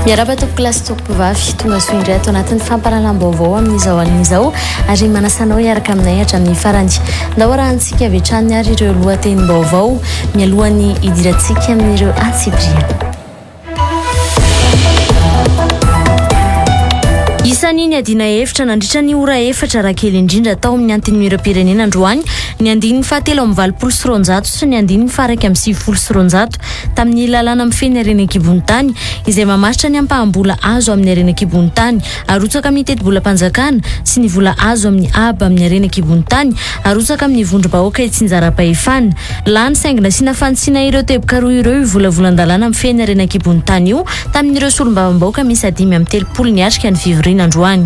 Miaraba tompoko lasy tompoko vavy tonga soa indray ato anatin'ny famparalam-baovao amin'izao alin'izao ary manasanao hiaraka aminay hatramin'ny farany. Ndao raha antsika avy hatrany ary ireo lohatenim-baovao mialohan'ny idirantsika amin'ireo antsibiria. Isan'ny ny adina efitra nandritra ny ora efatra raha kely indrindra tao amin'ny antiny miram-pirenena androany ny andininy fahatelo amby 20 sy 900 sy ny andininy faharaiky amby 9 sy 900 tamin'ny lalàna mifeny harena an-kibon'ny tany izay mamaritra ny ampahambola azo amin'ny harena an-kibon'ny tany arotsaka amin'ny teti-bola-panjakana sy ny vola azo amin'ny aba amin'ny harena an-kibon'ny tany arotsaka amin'ny vondrom-bahoaka Tsinjara-Pahefana lany saingina sy nafantsiana ireo teboka roa ireo volavolan-dalàna mifeny harena an-kibon'ny tany io tamin'ireo solombavam-bahoaka misy 530 ny atrika ny fivoriana androany.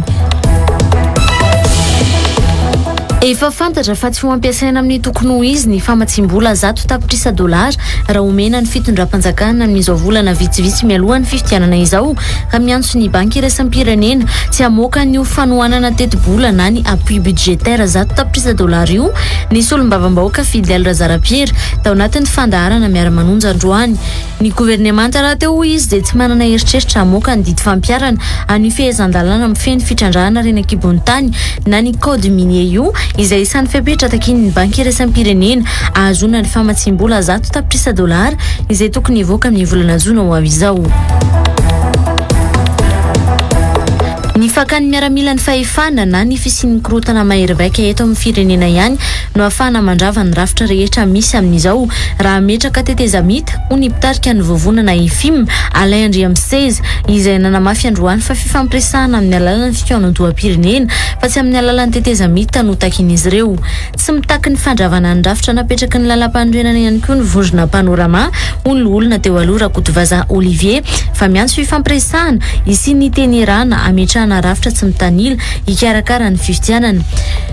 Efa fantatra fa tsy fampiasaina amin'ny tokony ho izy ny famatsim-bola 100 tapitrisa dolara raha omena ny fitondram-panjakana amin'izao volana vitsivitsy mialohan'ny fifidianana izao ka miantso ny banky iraisam-pirenena tsy hamoaka ny fanohanana teti-bola na ny appui budgétaire 100 tapitrisa dolara io ny solombavam-bahoaka Fidèle Razarapiera tao anatin'ny fandaharana miara-manonja androany. Ny gouvernemanta raha teo izy dia tsy manana eritreritra hamoaka ny didy fampiarana any fehezan-dalàna mifeny fitrandrahana harena an-kibon'ny tany na ny code minier io izay isan'ny fepetra takin'ny banky iraisam-pirenena ahazona ny famatsim-bola 100 tapitrisa dolara izay tokony hivoaka amin'ny volana Jona ho avy izao. Ny fakan'ny miaramila ny fahefana na ny fisian'ny korotana mahery-baika eto amin'ny firenena ihany no ahafahana mandrava ny rafitra rehetra misy amin'izao raha metraka tetezamita ho ny mpitarika ny vovonana IFIM Alain Andriamseza izay nanamafy androany fa fifampiresahana amin'ny alalan'ny fitoanan-doham-pirenena fa tsy amin'ny alalan'ny tetezamita no takin'izy ireo. Tsy mitaky ny fandravana ny rafitra napetraky ny lalam-panorenana ihany koa ny vondrona panorama hoy ny olona teo aloha Rakotovaza Olivier fa miantso fifampiresahana isy ny tenerana ametrahana rafitra tsy mitanila hikarakara ny fifidianana.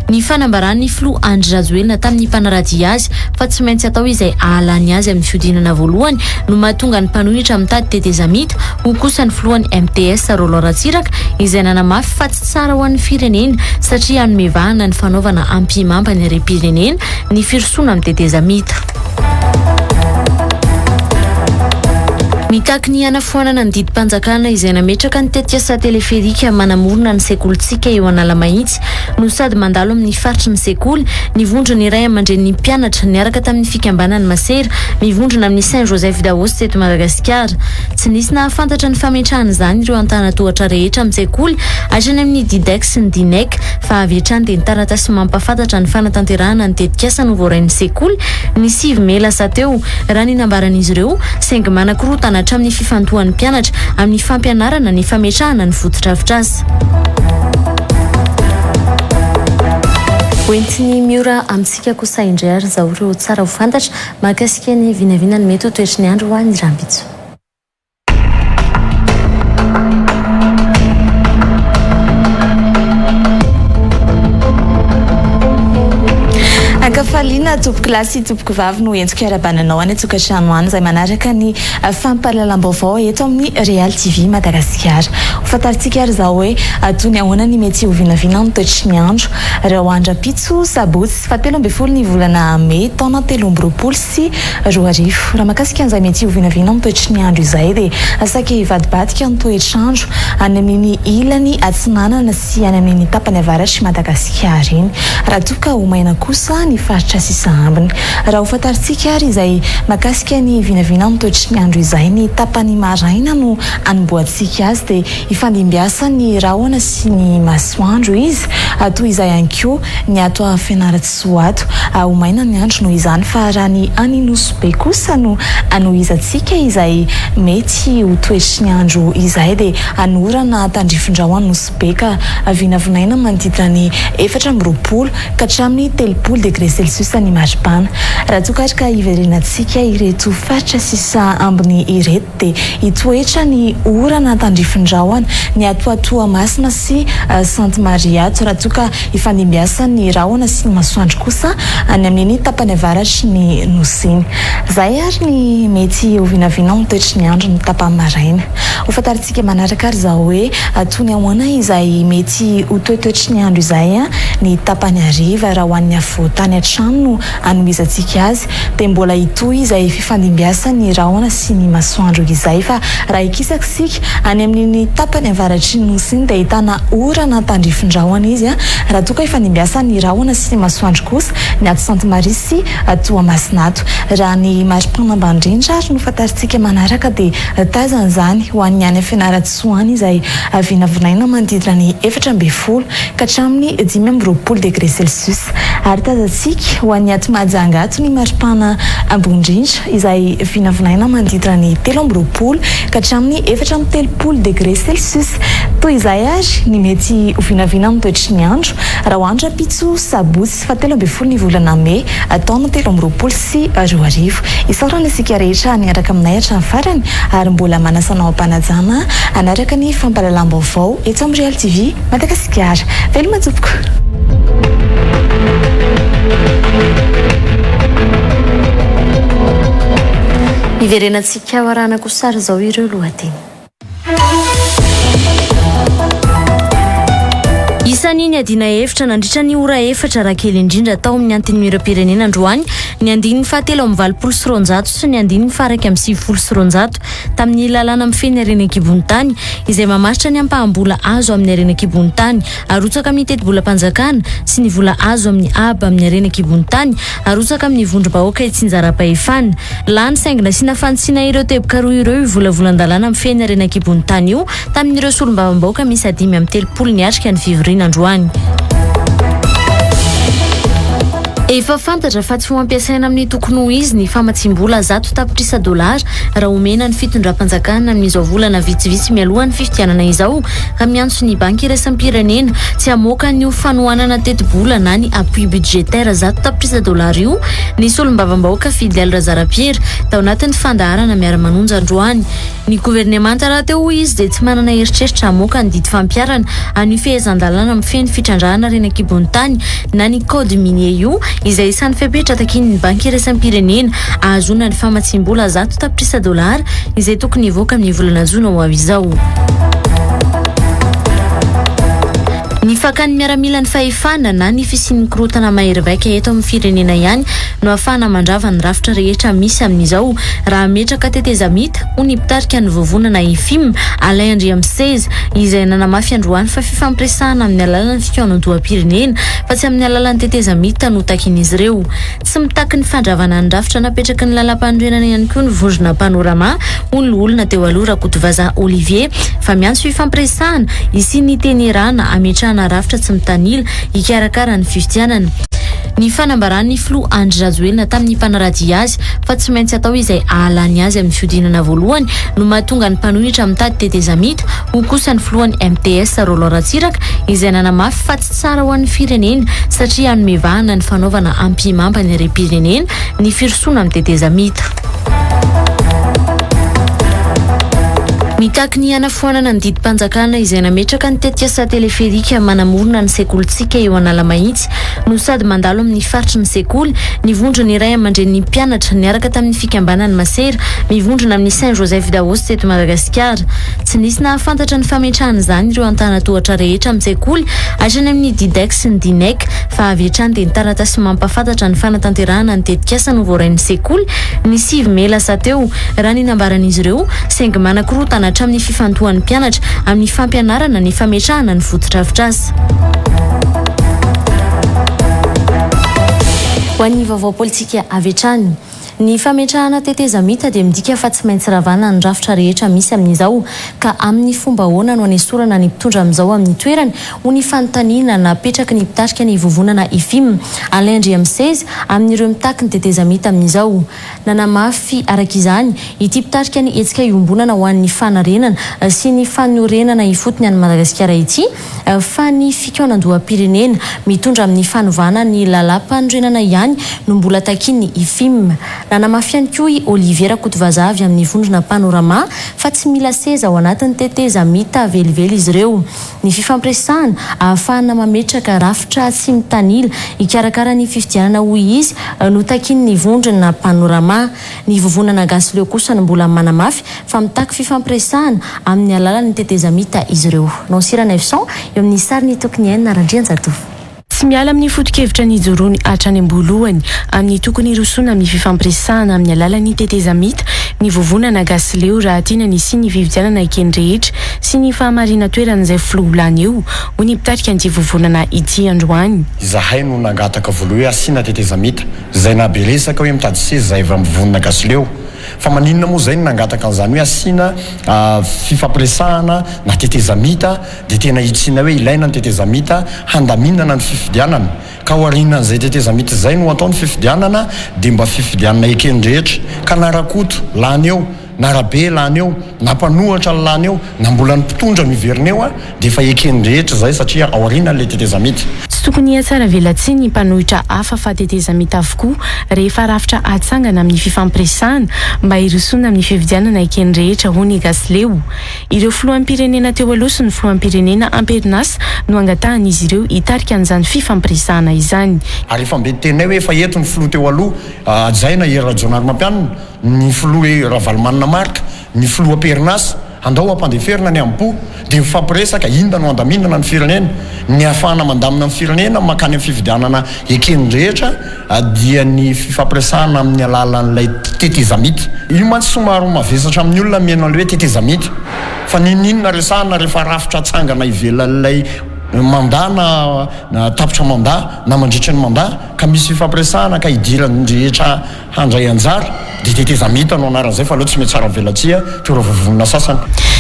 Ny fanambaran'ny filo Andry Rajoelina tamin'ny mpanaradia azy fa tsy maintsy atao izay ahalany azy amin'ny fiodinana voalohany no mahatonga ny mpanohitra mitady tetezamita ho kosa ny filohan'ny MTS Roland Ratsiraka izay nanamafy fa tsy tsara ho an'ny firenena satria anomevahana ny fanaovana ampimamba ny harem-pirenena ny firosoana amin'ny tetezamita. Mitaky ny hanafoanana ny didim-panjakana izay nametraka ny tetiasa teleferika manamorona ny sekolintsika eo Analamahitsy no sady mandalo amin'ny faritry ny sekoly ny vondrona iray aman-dren'ny mpianatra niaraka tamin'ny fikambanany Masera mivondrona amin'ny Saint Joseph d'Aos teto Madagasikara. Tsy nisy nahafantatra ny fametrahana izany ireo antanatohatra rehetra amin'ny sekoly hatrany amin'ny Didex sy ny Dinec fa avy hatrany dia nitaratasy mampafantatra ny fanatanterahana ny tetikasa no voarain'ny sekoly ny 9 May lasa teo raha ny nambaran'izy ireo saingy manakorotana hatramin'ny fifantohan'ny mpianatra amin'ny fampianarana ny fametrahana ny foto-drafitrasa. Hoentiny miora amintsika kosa indray ary zao ireo tsara ho fantatra mahakasika ny vinavina ny mety ho toetry ny andro ho an'ny Rambitso. Ankafaliana tompoko lasy tompoko vavy no entiko arabananao any atsokatrano any izay manaraka ny fampahalalam-baovao eto amin'ny Real TV Madagasikara. Hofantaritsika ary zao hoe atony ahoana ny mety ho vinavina ny toetry ny andro raha ho andra-pitso sabotsy 17 ny volana May taona 2020 sy 2020. Raha mahakasika an'izay mety ho vinavina ny toetry ny andro izay dia asaka hivadibadika ny toetr'andro any amin'ny ilany atsinanana sy any amin'ny tapany avaratry Madagasikara iny. Raha toka ho maina kosa ny faritra sisa ambiny. Raha hofantaritsika ary izay mahakasika ny vinavina ny toetry ny andro izay ny tapany maraina no anomboantsika azy dia ifandimbiasa ny rahona sy ny masoandro izy toy izay ihany koa ny ato Fianarantsoato ho maina ny andro noho izany fa raha ny any Nosy be kosa no anohizantsika izay mety ho toetry ny andro izay dia anorana tandrifin-drahona Nosy be ka vinavinaina manodidina ny 420 ka hatramin'ny 30 degré Celsius ny maripana. Raha tokarika hiverenantsika ireto faritra sisa ambiny ireto dia hitoetra ny orana tandrifin-drahona ny atoatoa masina sy Sainte Maria tsoratsoka ifandimbiasa ny rahona sy ny masoandro kosa any amin'ny tapany avaratry ny nosiny. Zay ary ny mety ho vinavina mitoetry ny andro ny tapamaraina. Ho fantaritsika manaraka ary zao hoe tony ahoana izay mety ho toetoetry ny andro izay ny tapany hariva raha ho an'ny afovoantany an-trano no anomezantsika azy dia mbola itoy izay fifandimbiasa ny rahona sy ny masoandro izay fa raha ikisakisika any amin'ny tapany avaratry ny nosiny dia ahitana orana tandrifin-drahona izy raha toa ka ifandimbiasa ny rahona sy ny masoandro kosa ny ato Sainte Marie sy Toamasinato. Raha ny mari-panambandrindra ary no fantaritsika manaraka dia tazana zany ho an'ny any fianaratsoany izay vinavinaina manodidina ny 14 ka hatramin'ny 15 degré Celsius ary tazantsika ho an'ny ato Majangato ny mari-pana ambondrindra izay vinavinaina manodidina ny 13 ka hatramin'ny 13 degré Celsius. Toy izay ary ny mety ho vinavina mitoetry ny andro raha hoandro apitso sabotsy fa 13 ny volana May taona 13 sy 20. Isaorana isika rehetra niaraka aminay hatramin'ny farany ary mbola manasanao ampanajana anaraka ny fampahalalam-baovao eto amin'ny Real TV Madagasikara. Veloma tompoko. Iverenantsika ao arahana kosary zao ireo lohateny. Isan'ny ny adina efitra nandritra ny ora efatra raha kely indrindra tao amin'ny antiny miram-pirenena androany ny andininy fahatelo amin'ny 20 sy 900 sy ny andininy faraka amin'ny 9 sy 900 tamin'ny lalàna mifeny harena kibony tany izay mamaritra ny ampahambola azo amin'ny harena kibony tany arotsaka amin'ny teti-bola-panjakana sy ny vola azo amin'ny aba amin'ny harena kibony tany arotsaka amin'ny vondrom-bahoaka Tsinjara-Pahefana lany saingina sy nafantsiana ireo teboka roa ireo volavolan-dalàna mifeny harena kibony tany io tamin'ireo solombavam-bahoaka misy 530 ny atrika ny fivoriana androany. Efa fantatra fa tsy fampiasaina amin'ny tokony ho izy ny famatsim-bola 100 tapitrisa dolara raha omena ny fitondram-panjakana amin'izao volana vitsivitsy mialohan'ny fifidianana izao ka miantso ny banky iraisam-pirenena tsy hamoaka ny fanohanana teti-bola na ny appui budgétaire 100 tapitrisa dolara io ny solombavam-bahoaka Fidèle Razarapiera tao anatin'ny fandaharana miara-manonja androany. Ny gouvernemanta raha teo izy dia tsy manana eritreritra hamoaka ny didy fampiarana any fehezan-dalàna mifeny fitrandrahana harena kibony tany na ny code minier io izay isan'ny fepetra takin'ny banky iraisam-pirenena ahazona ny famatsim-bola 100 tapitrisa dolara izay tokony hivoaka amin'ny volana Jona ho avy izao. Ny fakan'ny miaramila ny fahefana na ny fisian'ny korotana mahery vaika eto amin'ny firenena ihany no ahafahana mandrava ny rafitra rehetra misy amin'izao raha metraka teteza mita ho ny mpitarika ny vovonana IFIM Alain Andriamseza izay nanamafy androany fa fifampiresahana amin'ny alalan'ny fitoanan-doham-pirenena fa tsy amin'ny alalan'ny teteza mita no takin'izy ireo. Tsy mitaky ny fandravana ny rafitra napetraky ny lalam-panorenana ihany koa ny vondrona panorama hoy ny olona teo aloha Rakotovaza Olivier fa miantso fifampiresahana isy ny tenerana ametrahana rafitra tsy mitanila hikarakara ny fifidianana. Ny fanambaran'ny Flo Andry Rajoelina tamin'ny mpanarady azy fa tsy maintsy atao izay ahalany azy amin'ny fiodinana voalohany no mahatonga ny mpanohitra mitady teteza mita ho kosa ny filohan'ny MTS Roland Ratsiraka izay nanamafy fa tsy tsara ho an'ny firenena satria hanomevahana ny fanaovana ampimamba ny harem-pirenena ny firosoana amin'ny teteza mita. Mitaky ny hanafoanana ny didim-panjakana izay nametraka ny teti-asa teleferika manamorona ny sekolitsika eo Analamahitsy no sady mandalo amin'ny faritry ny sekoly ny vondrona iray amandren'ny mpianatra niaraka tamin'ny fikambanany Masera mivondrona amin'ny Saint-Joseph d'Aosy teto Madagasikara. Tsy nisy nahafantatra ny fametrahana izany ireo antanatohatra rehetra amin'ny sekoly hatrany amin'ny Didex sy ny Dinec fa avy hatrany dia ny taratasy mampafantatra ny fanatanterahana ny tetikasa no voarain'ny sekoly ny 9 May lasa teo raha ny nambaran'izy ireo saingy manakorotana hatramin'ny fifantohan'ny mpianatra amin'ny fampianarana ny fametrahana ny fotodrafitrasa. Ho an'ny vaovao politika avy hatrany ny fametrahana teteza mita dia midika fa tsy maintsy ravana ny rafitra rehetra misy amin'izao ka amin'ny fomba ahoana no anesorana ny mpitondra amin'izao amin'ny toerany ho ny fanontaniana napetraky ny mpitarika ny vovonana IFIM Alain Andriamseza amin'ireo mitaky ny teteza mita amin'izao. Nanamafy arak'izany ity mpitarika ny hetsika iombonana ho an'ny fanarenana sy ny fanorenana ifotony any Madagasikara ity fa ny fikaonan-doham-pirenena mitondra amin'ny fanovana ny lalam-panorenana ihany no mbola takin'ny IFIM. nanamafiany koa i Oliviera Kotovaza avy amin'ny vondrona Panorama fa tsy mila seza ao anatin'ny teteza mita velively izy ireo. Ny fifampiresahana ahafahana mametraka rafitra tsy mitanila ikarakara ny fifidianana hoy izy no takin'ny vondrona Panorama. Ny vovonana gasy leo kosa no mbola manamafy fa mitaky fifampiresahana amin'ny alalan'ny teteza mita izy ireo. Nansirana Evson eo amin'ny sariny tokony hainy narandrianjatovo. Tsy miala amin'ny foto-kevitra ny jorony hatrany ambolohany amin'ny tokony rosoana amin'ny fifampiresahana amin'ny alalan'ny teteza mita ny vovonana gasy leo raha tiana ny sy ny fividianana ekeny rehetra sy ny fahamarina toeran'izay filoholany eo ho ny mpitarika an'ity vovonana ity androany. Zahay no nangataka voaloha hoe asiana teteza mita zay naberesaka hoe mitady seza zay avy vovonana gasy leo. Fa maninona moa zay nangataka an'izany hoe asiana fifampiresahana na teteza mita dia tena hitsina hoe ilaina ny teteza mita handaminana ny fifidianana ka hoarinana an'izay teteza mita zay no ataony fifidianana dia mba fifidianana ekeny rehetra ka narakoto lany eo narabe lany eo nampanohatra ny lany eo na mbola ny mpitondra miverina eo dia efa ekeny rehetra zay satria aoriana n'ilay teteza mita. Tsy tokony atsara velatsi ny mpanohitra hafa fa teteza mita avokoa rehefa rafitra atsangana amin'ny fifampiresahana mba hirosoana amin'ny fividianana ekeny rehetra ho ny gasy leo. Ireo filohampirenena teo aloha sy ny filohampirenena amperinasa no angatahana izy ireo hitarika an'izany fifampiresahana izany. Ary efa mbe tenay hoe efa eto ny filoha teo aloha ajaina Hery Rajonary ny filoha Ravalomanina Marika ny filoha Perinasa andao ampandeferina ny ampo dia mifampiresaka inona no andaminana ny firenena ny ahafahana mandamina ny firenena makany amin'ny fividianana ekeny rehetra dia ny fifampiresahana amin'ny alalan'ilay teteza mita. Io mantsy somary mavesatra amin'ny olona mihaino hoe teteza mita fa ninona resahana rehefa rafitra atsangana ivelan'ilay mandana na tapitra manda na mandritra ny manda ka misy fifampiresahana ka hidirany rehetra handray anjara dia teteza mita no anaran'izay fa aloha tsy mety tsara velatsia toera vovonana sasany.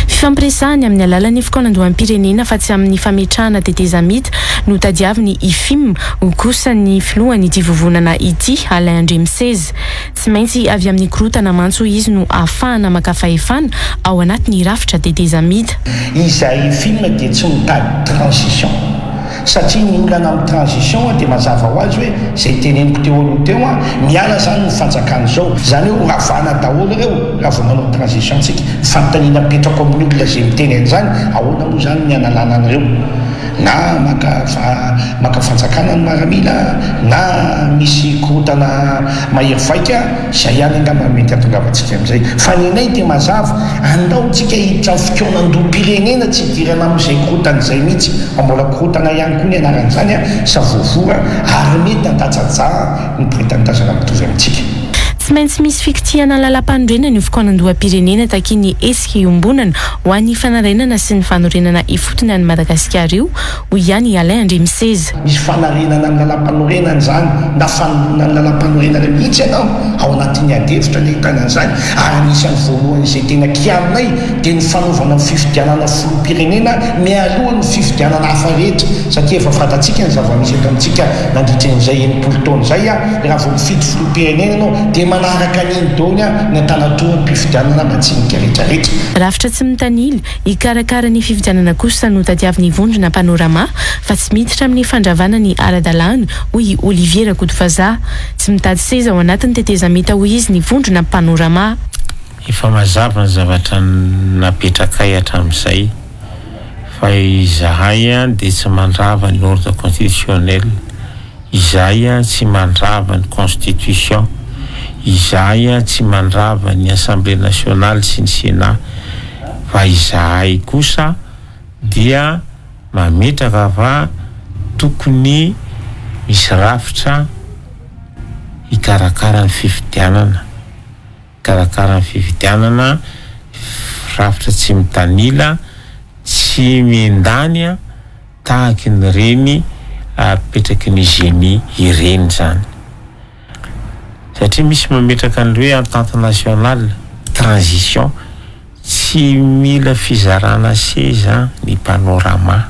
Fifampiresahany amin'ny alalan'ny fikaonandoham-pirenena fa tsy amin'ny fametrahana teteza mita no tadiaviny IFIM ho kosa ny filohany ity vovonana ity Alain Andremiseza. Tsy maintsy avy amin'ny korotana mantso izy no ahafahana makafahefana ao anatin'ny rafitra teteza mita. Izay IFIM dia tsy mitady transition satria ny olana amin'ny transition dia mazava ho azy hoe izay teneniko teo aloha teo miala zany ny fanjakana zao zany hoe ravana daholo ireo raha vao manao transition tsika fantanina petrako amin'ny olona izay miteny an'izany ahoana moa zany ny analana an'ireo na maka fanjakana ny maramila na misy korotana mahery vaika izay ihany angamba mety hatongavantsika amin'izay fa ny anay dia mazava andaontsika hiditra amin'ny fikaonandoham-pirenena tsy hidirana amin'izay korotana izay mihitsy mbola korotana ihany koa ny anaran'izany sa voavoa ary mety handatsaja ny boritanitazana mitovy amintsika. Tsy maintsy misy fikitiana lalam-panorenana io fikaonandoham-pirenena takiny esika iombonana ho an'ny fanarenana sy ny fanorenana ifotony any Madagasikara io hoy ihany Alain Andremiseza. Misy fanarenana ny lalam-panorenana zany na fanonana ny lalam-panorenana mihitsy ianao ao anatin'ny adefitra ny ahitana an'izany ary anisany voalohany izay tena kiaminay dia ny fanaovana ny fifidianana filoham-pirenena mialoha ny fifidianana hafa rehetra satria efa fantatsika ny zava-misy eto amintsika nandritra n'izay 80 taona izay raha vao mifidy filoham-pirenena ianao dia manaraka n'iny daony ny atanatoa mpifidianana matsinika rehetrarehetra. Rafitra tsy mitanila hikarakara ny fividianana kosa no tadiavin'ny vondrona Panorama fa tsy miditra amin'ny fandravana ny ara-dalàna hoy Oliviera Kotovaza. Tsy mitady seza ao anatin'ny teteza mita hoy izy ny vondrona Panorama. Efa mazava ny zavatra napetrakay hatramin'izay fa izahay dia tsy mandrava ny ordre constitutionnel, izahay tsy mandrava ny constitution, izahay tsy mandrava ny Assemblée nationale sy ny Sénat fa izahay kosa dia mametraka fa tokony misy rafitra hikarakara ny fifidianana, hikarakara ny fifidianana rafitra tsy mitanila tsy mindany tahaky ny reny apetraky ny génie ireny zany satria misy mametraka ny hoe entente nationale transition tsy mila fizarana seza ny Panorama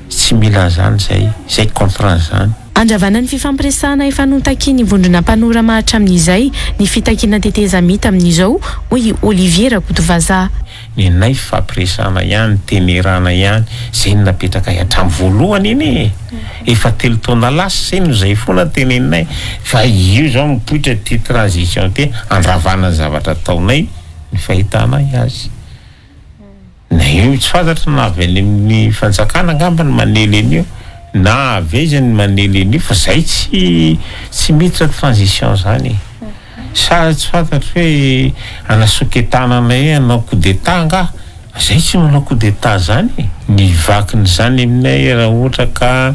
tsy mila zany zay contrat zany Andravana ny fifampiresahana efa notakia ny vondrona mpanora mahatra amin'izay ny fitakiana teteza mita amin'izao hoy Olivier Rakotovaza. Ny nay fifampiresahana ihany tenerana ihany zay napetraka hatramin'ny voalohany iny efa 3 taona lasa zay no zay foana teneninay fa io zao mipoitra ty transition ty andravana zavatra ataonay ny fahitana azy. Na io tsy fantatra na avy any amin'ny fanjakana angamba ny manely an'io na avezany manely an'io fa zay tsy miditra transition zany. Sa tsy fantatra hoe anasoketananay anao coup d'état nga zay tsy manao coup d'état zany. Ny vakiny zany aminay raha ohatra ka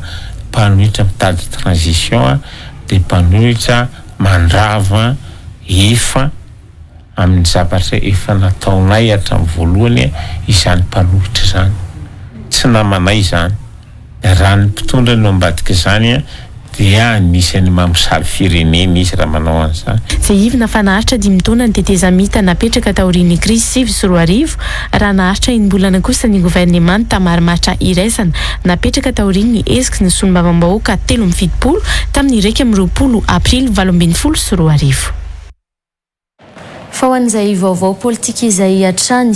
mpanohitra mitady transition de mpanohitra mandrava efa amin'ny zavatra efa nataonay hatramin'ny voalohany izany mpanohitra zany tsy namanay zany. Raha ny mpitondra no ambadika zany dia anisany mamosavy firenena izy raha manao an'izany. Zay ivy nafanahitra 5 taona ny teteza mita napetraka taorian'ny krisy 2024 raha naharitra enim-bolana kosa ny gouvernement tamarimatra iraisana napetraka taorian'ny eziky ny solombavambahoaka 17 tamin'ny 20 aprily 2024. Fa ho an'izay vaovao politika izay hatrany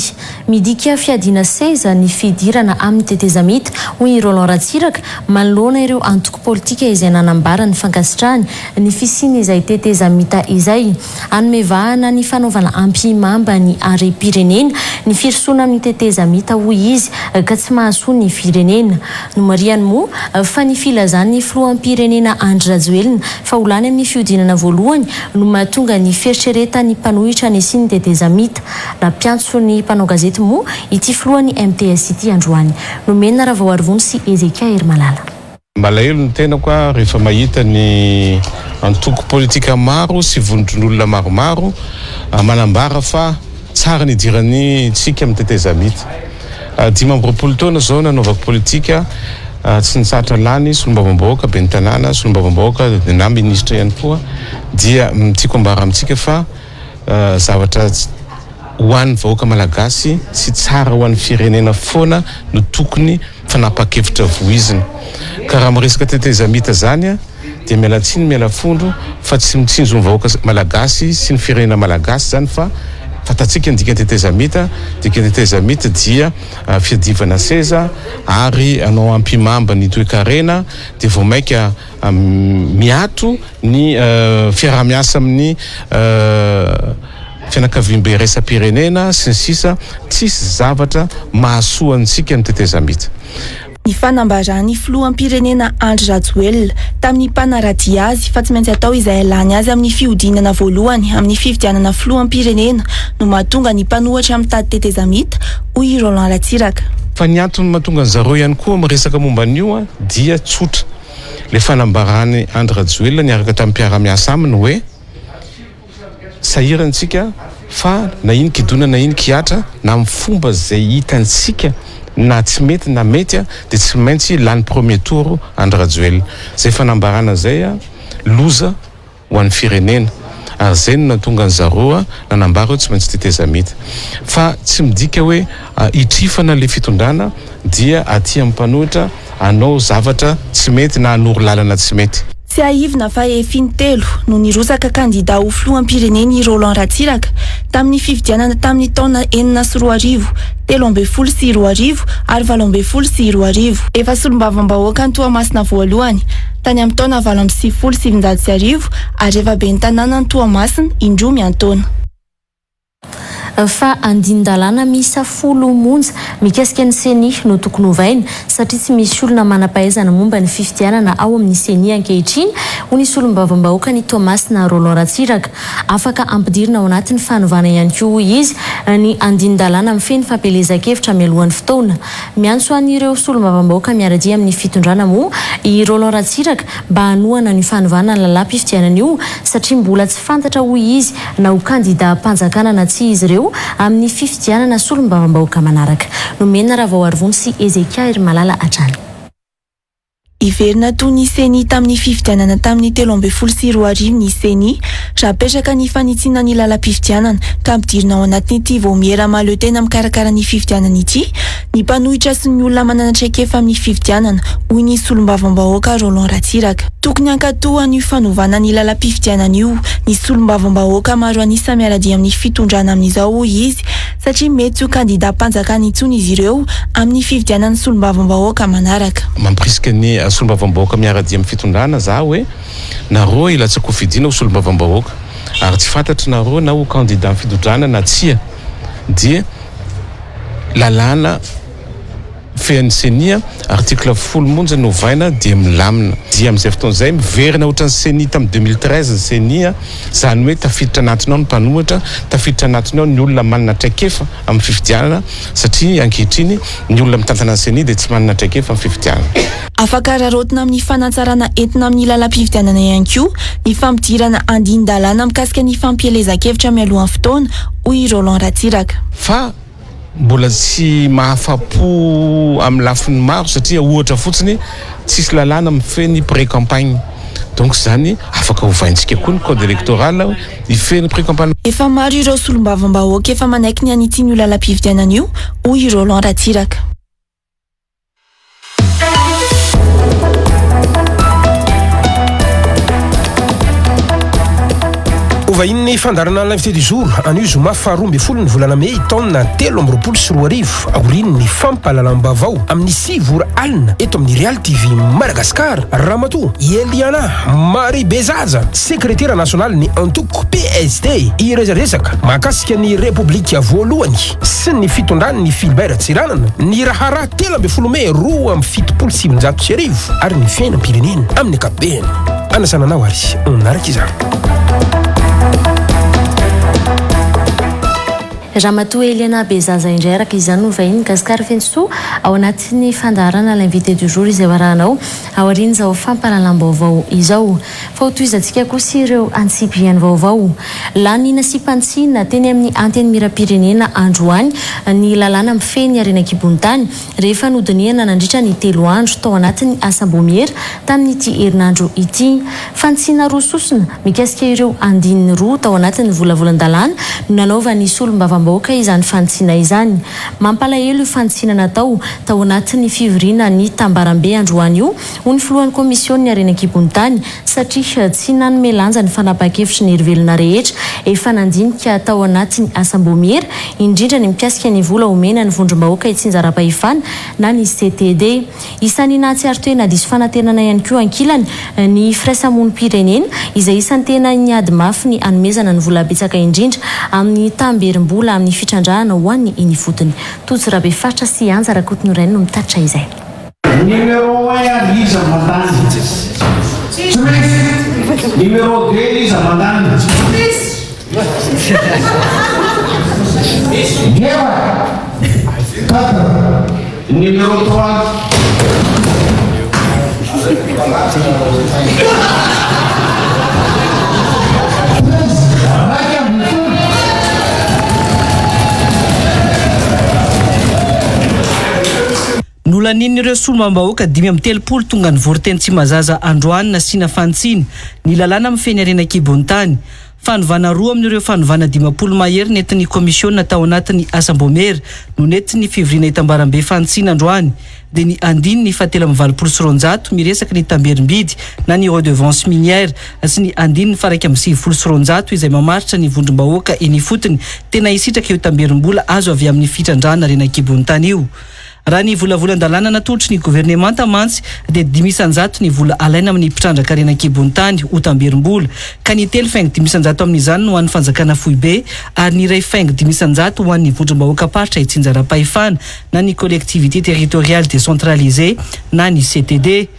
midika fiadiana seza ny fidirana amin'ny teteza mita hoy Roland Ratsiraka manoloana ireo antoko politika izay nanambara ny fankasitrahany ny fisiany izay teteza mita izay anomevahana ny fanaovana ampimamba ny are-pirenena ny firosoana amin'ny teteza mita hoy izy ka tsy mahasoa ny firenena no mariany moa fa ny filazan'ny filoham-pirenena Andry Rajoelina fa olany amin'ny fiodinana voalohany no mahatonga ny fieritreretany mpanohitra ny siny teteza mita nampiantso ny mpanao gazety moa ity filohan'ny MTS ity androany nomena raha voarivony sy Ezekia Hermalala. Malahelo ny tena koa rehefa mahita ny antoko politika maro sy vondron'olona maromaro manambara fa tsara ny dirany tsika amin'ny teteza mita. 20 taona zao nanaovako politika tsy nitsatra lany solombavambahoaka ben'ny tanàna solombavambahoaka na ministra ihany koa dia tiako ambara amintsika fa zavatra ho an'ny vahoaka malagasy sy tsara ho an'ny firenena foana no tokony fanapa-kevitra voizina ka raha miresaka teteza mita zany dia miala tsiny miala fondro fa tsy mitsinjo ny vahoaka malagasy sy ny firenena malagasy zany fa fatatsika ny dikany teteza mita dia fiadivana seza ary anao ampimamba ny toe-karena dia vao maika miato ny fiaraha-miasa amin'ny fianakaviam-be raisam-pirenena sy ny sisa tsisy zavatra mahasoa antsika ny teteza mita. Ny fanambarany filoham-pirenena Andry Rajoelina tamin'ny mpanaradia azy fa tsy maintsy atao izay alany azy amin'ny fiodinana voalohany amin'ny fifidianana filoham-pirenena no mahatonga ny mpanohatra mitady teteza mita hoy Roland Ratsiraka. Fa ny antony mahatonga ny zareo ihany koa miresaka momba an'io dia tsotra. Le fanambarany Andry Rajoelina niaraka tamin'ny mpiara-miasa aminy hoe sahirantsika fa na iny kidona na iny kiatra na amin'ny fomba zay hitantsika na tsy mety na mety dia tsy maintsy lany premier tour Andry Rajoelina. Zay fanambarana zay loza ho an'ny firenena ary zay no natonga ny zareo nanambara hoe tsy maintsy teteza mita fa tsy midika hoe hitrifana le fitondrana dia aty amin'ny mpanohitra anao zavatra tsy mety na hanoro lalana tsy mety. Tsy aivina fa efintelo no nirosaka kandida ho filoham-pirenena Roland Ratsiraka tamin'ny fifidianana tamin'ny taona 2024, 13 sy 2024 ary 12 sy 2024. Efa solombavambahoaka ny Toamasina voalohany tany amin'ny taona 20 sy 700 ary efa ben'ny tanàna ny Toamasina indroa miantaona. Fa andin-dalàna misa 10 monja mikasika ny seni no tokony hovaina satria tsy misy olona manam-pahaizana momba ny fifidianana ao amin'ny seni ankehitriny ho ny solombavambahoaka ny Toamasina Roland Ratsiraka afaka ampidirina ao anatin'ny fanovana ihany koa izy ny andin-dalàna mifeny fampelezan-kevitra mialohan'ny fotoana miantso an'ireo solombavambahoaka miaradia amin'ny fitondrana moa i Roland Ratsiraka mba hanohana ny fanovana lalam-pifidianana io satria mbola tsy fantatra hoy izy na ho kandida mpanjakana na tsy izy ireo amin'ny fifidianana solombavambahoaka manaraka nomena raha voarivony sy Ezekia Hermalala atrany. iverina toy ny seni tamin'ny fifidianana tamin'ny 13 ny seni rapetraka ny fanitsina ny lalam-pifidianana ka midirina ao anatin'ity vomiera maleo tena mikarakara ny fifidianana ity ny mpanohitra sy ny olona manana traikefa amin'ny fifidianana hoy ny solombavam-bahoaka Roland Ratsiraka. Tokony ankatohan'ny fanovana ny lalam-pifidianana io ny solombavam-bahoaka maro anisa mialadia amin'ny fitondrana amin'izao izy satria mety ho kandida mpanjakana intsony izy ireo amin'ny fifidianana solombavam-bahoaka manaraka. Mampirisika ny solombavam-bahoaka miaradia amin'ny fitondrana za hoe nareo ilatsako fidiana ho solombavam-bahoaka ary tsy fantatry nareo na ho kandida amin'ny fitondrana na tsia dia lalàna fean'ny senia article 10 monja novaina dia milamina dia amin'izay fotoan'izay miverina ohatran'ny senia tamin'ny 2013 ny senia zany hoe tafiditra anatiny ao ny mpanohitra tafiditra anatiny ao ny olona manana traikefa amin'ny fifidianana satria ankehitriny ny olona mitantana ny senia dia tsy manana traikefa amin'ny fifidianana. Afaka rarotina amin'ny fanatsarana entina amin'ny lalam-pifidianana ihany koa ny fampidirana andin-dalàna mikasika ny fampielezan-kevitra mialohan'ny fotoana hoy Roland Ratsiraka. Fa mbola tsy mahafapo amin'ny lafiny maro satria ohatra fotsiny tsisy lalàna mifeny pré-campagne donc zany afaka hovaintsika koa ny code électoral ifeny pré-campagne. Efa maro ireo solombavam-bahoaka efa manaiky ny an'ity ny lalam-pifidianana io hoy Roland Ratsiraka. Ovain'ny fandarana l'invité du jour anio zoma faharoa amby folo ny volana Mey taona 13 aorian'ny fampahalalam-baovao amin'ny 6 alina eto amin'ny Real TV Madagascar. Ramatoa Eliana Marie Bezaza sekretera nasional ny antoko PSD irezaresaka mahakasika ny repoblika voalohany sy ny fitondran'ny Philbert Tsiranana ny raharaha 13 Mey 27 ary ny fiainam-pirenena amin'ny ankapobeny. Anasananao ary onaraka izany. Ramatoa Eliana Bezaza indray araka izany no vahiny Gasikara Fentsoa ao anatin'ny fandarana l'invité du jour izay warahanao ao aoriana izao fampahalalam-baovao izao. Fa ho tohizantsika kosa ireo antsipiany vaovao. Lanina sy mpantsina teny amin'ny anteny miram-pirenena androany ny lalàna mifeny Harena Kibontany rehefa nodinihana nandritra ny 3 andro tao anatin'ny Asambomiery tamin'ity herinandro ity. Fantsina roa sosona mikasika ireo andininy roa tao anatin'ny volavolan-dalàna no nanaovan'ny solombavam-bahoaka izany fantsina izany. Mampalahelo io fantsina natao tao anatin'ny fivoriana ny Tambarambe androany io ho ny filohan'ny komisiony Harena Kibontany satria tsy nanome lanja ny fanapa-kevitry ny rivelona rehetra efa nandinika tao anatin'ny Asambomiery indrindra ny mikasika ny vola omena ny vondrom-bahoaka Itsinjaram-pahefana na ny CTD. Isan'ny nahatsiaro tena diso fanantenana ihany koa ankilany ny firaisamonim-pirenena izay isan'ny tena niady mafy ny anomezana ny vola betsaka indrindra amin'ny tamberim-bola amin'ny fitrandrahana ho an'ny inifotony. Tojo Rabefatra sy Anja Rakotony Rainy no mitatra izay. Numéro 1 Lisa Mandani. Numéro 2 Lisa Mandani. Numéro 3 Nolanin'ireo solombavam-bahoaka 5 tonga ny voriteny tsy mazaza androany nasiana fantsiny ny lalàna mifeny Harena Kibontany. Fanovana roa amin'ireo fanovana 50 mahery nentin'ny komisiona tao anatin'ny Asambomiery no nentin'ny fivoriana Tambarambe fantsiny androany dia ny andiny ny 720 miresaka ny tamberim-bidy na ny redevance minière sy ny andiny ny 170 izay mamaritra ny vondrom-bahoaka inifotony tena isitraka eo tamberim-bola azo avy amin'ny fitrandrana Harena Kibontany io. Raha ny volavolan-dalàna natolotry ny gouvernemanta mantsy dia 500 ny vola alaina amin'ny mpitrandraka Harena Kibontany ho tamberim-bola ka ny 3,500 amin'izany no an'ny fanjakana Foibe ary ny 2,500 ho an'ny vondrom-bahoaka paritra Itsinjaram-pahefana na ny collectivité territoriale décentralisée na ny CTD.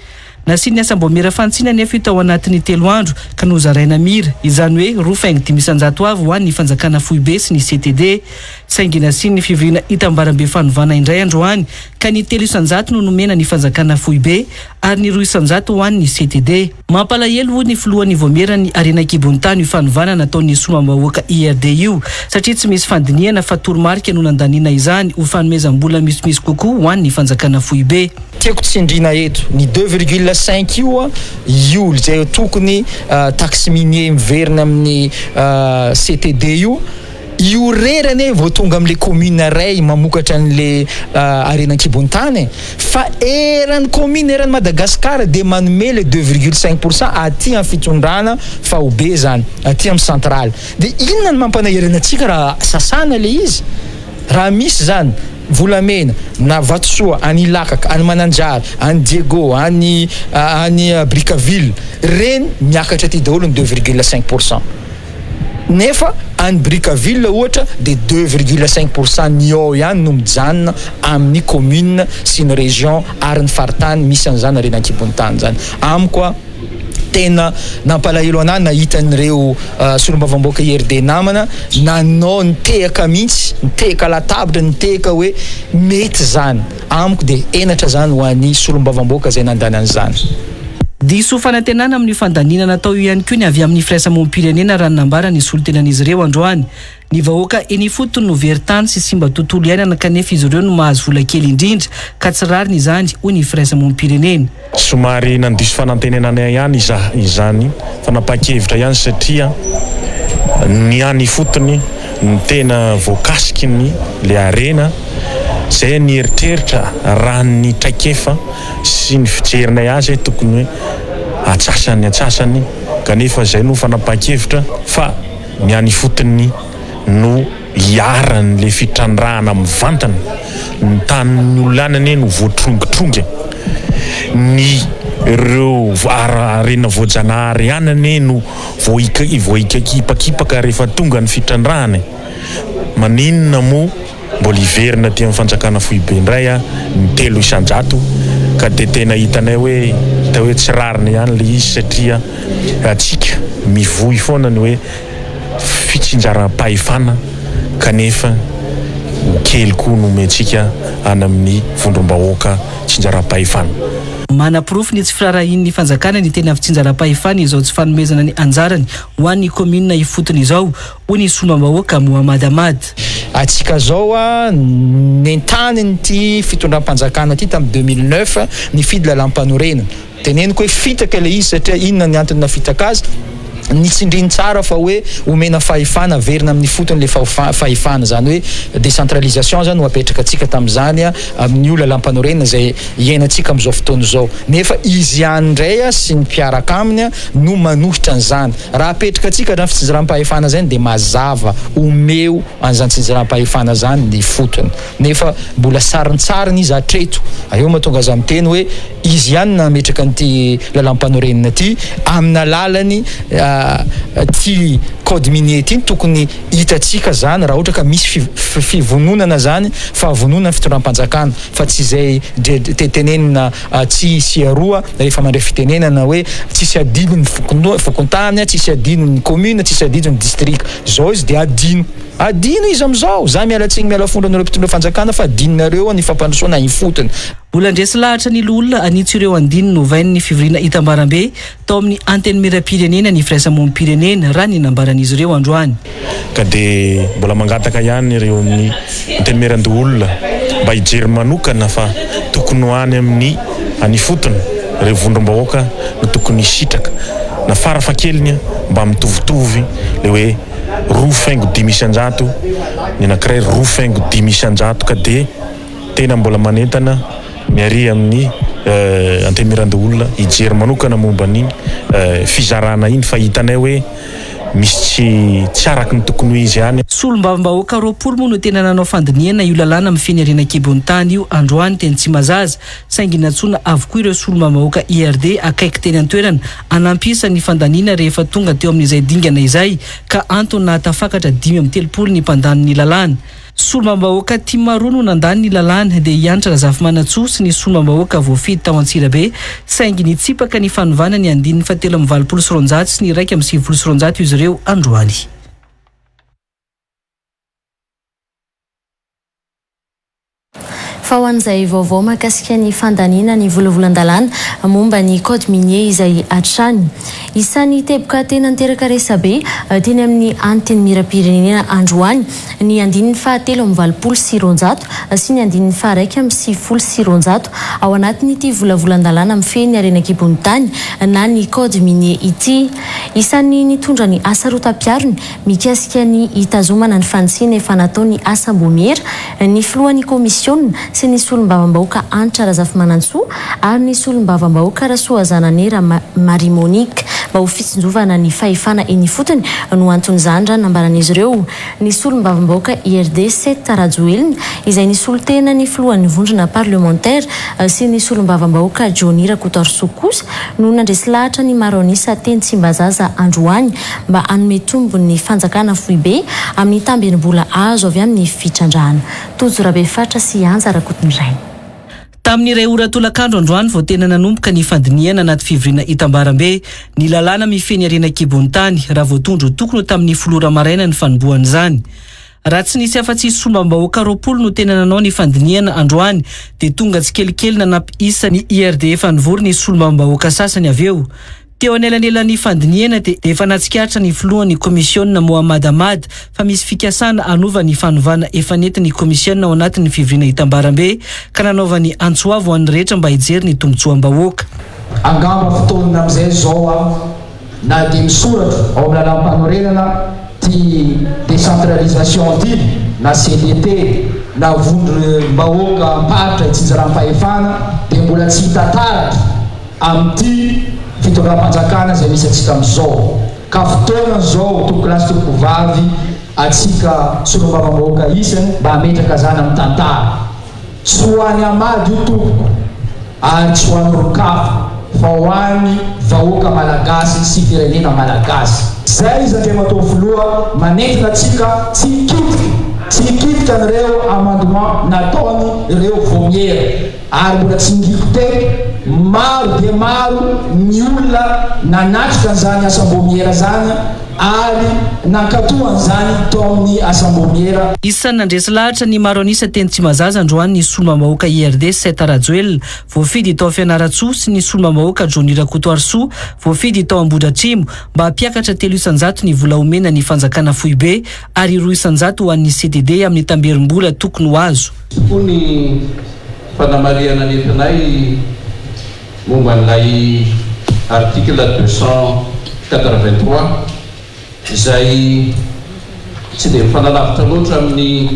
Nasiany Asambomiery fantsina nefa tao anatin'ny 3 andro ka nozaraina mira izany hoe 2,500 avy ho an'ny fanjakana Foibe sy ny CTD. saingy nasiany ny fivoriana itambarambe fanovana indray androany ka ny 300 no nomena ny fanjakana Foibe ary ny 200 ho an'ny CTD. Mampalahelo hoy ny filohan'ny voamerany Arena Kibontany io fanovana nataon'ny solombavam-bahoaka IRD io satria tsy misy fandiniana fa toromarika no nandaniana izany ho fanomezam-bola misimisy kokoa ho an'ny fanjakana Foibe. Tiako tsindrina eto ny 2,5 io izay tokony taxe minier miverina amin'ny CTD io rerany vao tonga amin'le commune ray mamokatra an'le Arena Kibontany fa eran'ny commune eran'ny Madagasikara de manome le 2,5% aty amin'ny fitondrana Faobe zany aty amin'ny centrale. De inona ny mampanaherana antsika raha sasana le izy raha misy zany volamena na Vatsoa any Lakaka any Mananjary any Diego any Brickaville reny miakatra aty daholo ny 2,5%. Nefa any Brickaville ohatra de 2,5% ny ao ihany no mijanona amin'ny commune sy ny région ary ny faritany misy an'izany Arena Kibontany zany. Amiko tena nampalahelo anahy nahita an'ireo solombavam-bahoaka IRD namana nanao nitehaka mihitsy nitehaka latabatra nitehaka hoe mety zany amiko de enatra zany ho an'ny solombavam-bahoaka zay nandany an'izany. Diso fanantenana amin'ny fandaniana natao ihany koa ny avy amin'ny firaisamonim-pirenena raha nambarany solotenan'izy ireo androany. Ny vahoaka eny fotony no veritany sy simba tontolo iainana kanefa izy ireo no mahazo vola kely indrindra ka tsy rariny izany hoy ny firaisamonim-pirenena. Somary nandiso fanantenenana ihany izany fanapa-kevitra ihany satria ny any fotony ny tena voakasiky ny le arena zay ny eritreritra raha ny traikefa sy ny fijerina azy tokony hoe atsasany kanefa zay no fanapa-kevitra fa ny any fotony no hiarany le fitrandrahana mivantana ny tanin'ny olonanany no voatrongotrongany ny ireo arena voajanahary anany no voikakipakipaka rehefa tonga ny fitrandrahany maninona mo mbola hiverina ty amin'ny fanjakana Foibe indray ny 300 ka de tena hitanay hoe tsy rariny ihany le izy satria atsika mivoy foana ny hoe fitsinjaram-pahefana kanefa kely koa no mentsika any amin'ny vondrom-bahoaka tsinjaram-pahefana. Manaprofo ny tsy firarahin'ny fanjakana ny tena fitsinjaram-pahefana izao tsy fanomezana ny anjarany ho an'ny commune ifotony izao hoy ny solombavam-bahoaka Mohamad Ahmad. Atsika zao nentany ny fitondram-panjakana ty tamin'ny 2009 ny fidy lalam-panorenana teneniko hoe fitaka le izy satria inona ny antony nafitaka azy ny tsindriny tsara fa hoe omena fahefana verina amin'ny fotony le fahefana zany hoe décentralisation zany no apetraka atsika tamin'izany amin'ny io lalam-panorenana zay iainantsika amin'izao fotoana zao nefa izy ihany indray sy ny mpiaraka aminy no manohitra an'izany raha apetraka atsika raha fitsinjaram-pahefana zany de mazava omeo an'izany tsinjaram-pahefana zany ny fotony nefa mbola sarintsariny izy hatreto eo mahatonga azy amin'ny teny hoe izy ihany nametraka an'ity lalam-panorenana ty amin'ny alalany ty code minier ty tokony hitatsika zany raha ohatra ka misy fivononana zany fa vononana fitondram-panjakana fa tsy zay tenenina tsy siaroa rehefa mandray fitenenana hoe tsisy adino ny fokontany tsisy adino ny commune tsisy adino ny district zao izy de adino izy amizao za mialatsiny miala fondra anareo mpitondra fanjakana fa adinonareo ny fampandrosoana infotony. Bola ndresy lahatra ny lolona anitsy ireo andiny novainy ny fivoriana itambarambe tao amin'ny antenne miram-pirenena ny firaisamonim-pirenena raha ny nambaran'izy ireo androany. Ka de mbola mangataka ihany ireo amin'ny antenne miran-doolona mba hijery manokana fa tokony hoany amin'ny anifotony ireo vondrom-bahoaka no tokony hisitraka na farafakeliny mba mitovitovy le hoe 2,500 ny anankiray 2,500 ka de tena mbola manentana miary amin'ny antenne miran-doolona hijery manokana momba ny fizarana iny fa hitanay hoe misy tsy araky ny tokony izy ihany. Solombavam-bahoaka 20 moa no tena nanao fandiniana io lalàna amin'ny feny Arena Kibontany io androany teny tsy mazaza saingy natsoina avokoa ireo solombavam-bahoaka IRD akaiky teny an-toerana anampisa ny fandaniana rehefa tonga teo amin'izay dingana izay ka antony nahatafakatra 530 ny mpandaniny lalàna. Solombavam-bahoaka Timaroa no nandany ny lalàna dia hianatra Razafy sy ny solombavam-bahoaka voafidy tao Antsirabe saingy nitsipaka ny fanovana ny andininy 720 sy ny 120 izy ireo androany. fa ho an'izay vaovao mahakasika ny fandaniana ny volavolan-dalàna momba ny code minier izay hatrany. Isan'ny teboka tena niteraka resabe teny amin'ny anteny miram-pirenena androany ny 720 sy 100 sy ny 1 sy 100 ao anatin'ity volavolan-dalàna mifehy arena kibony tany na ny code minier ity. Isan'ny nitondra ny asa rotam-piarony mikasika ny hitazomana ny fanitsina efa nataony asam-bomiera ny filohan'ny komisiona sy ny solombavam-bahoaka Anitra Razafimanantsoa ary ny solombavam-bahoaka Rasoazananera Marie Monique mba ho fitsinjovana ny fahefana eny fotony no anton'izany raha nambaran'izy ireo. Ny solombavam-bahoaka IRD 7 Rajoelina izay ny solotena ny filohan'ny vondrona parlementaire sy ny solombavam-bahoaka Johnny Rakotoarsoa kosa no nandresy lahatra ny Maronisa teny Tsimbazaza androany mba hanome tombony fanjakana foibe amin'ny tambenibola azo avy amin'ny fitrandrahana. Tojorabe fatra sy anja rakoton'izay. Tamin'iray ora tolakandro androany vao tena nanomboka ny fandiniana anaty fivoriana Itambarambe ny lalàna mifeny arena kibony tany raha voatondro tokony tamin'ny folora maraina ny fanombohan'izany. Raha tsy nisy afa-tsy solombavam-bahoaka 20 no tena nanao ny fandiniana androany dia tonga tsy kelikely nanampy isa ny IRD efa nivory ny solombavam-bahoaka sasany avy eo. Teo anelanelan'ny fandiniana dia efa natsikatra ny filohan'ny komisiona Mohamad Ahmad fa misy fikasana anova ny fanovana efa nentin'ny komisiona ao anatin'ny fivoriana Itambarambe ka nanaovany antsoavo ho an'ny rehetra mba hijery ny tombotsoam-bahoaka. Angamba fotoana amin'izay zao na dia misoratra ao amin'ny lalam-panorenana ty décentralisation ty na CDT na vondrom-bahoaka mparitra itsinjaram-pahefana dia mbola tsy hitataratra amin'ity fitondram-panjakana izay misy atsika amin'izao. Ka fotoana zao tokolasy tokovavy atsika solombavam-bahoaka isany mba hametraka zany amin'ny tantara. Tsy ho any Amady io tompoko ary tsy ho any Rokafa fa ho any vahoaka malagasy sy firenena malagasy. Zay izy andray matao filoha manentina atsika tsy hikitika an'ireo amendement nataony ireo vomiera ary mbola tsy ngiko teky maro dia maro ny olona nanatrika an'izany asam-bomiera zany ary nankatohan'izany tao amin'ny asam-bomiera. Isan'ny nandresy lahatra ny Maronisa teny Tsimbazaza androany ny solombavam-bahoaka IRD 7 Rajoelina voafidy tao Fianaratsoa sy ny solombavam-bahoaka Johnny Rakotoarsoa voafidy tao Ambohidratrimo mba hampiakatra 300 ny vola omena ny fanjakana foibe ary 200 ho an'ny CDD amin'ny tamberim-bola tokony ho azo. Ny fanamariana nentinay momba n'ilay article 283 izay tsy dia mifanalavitra loatra amin'ny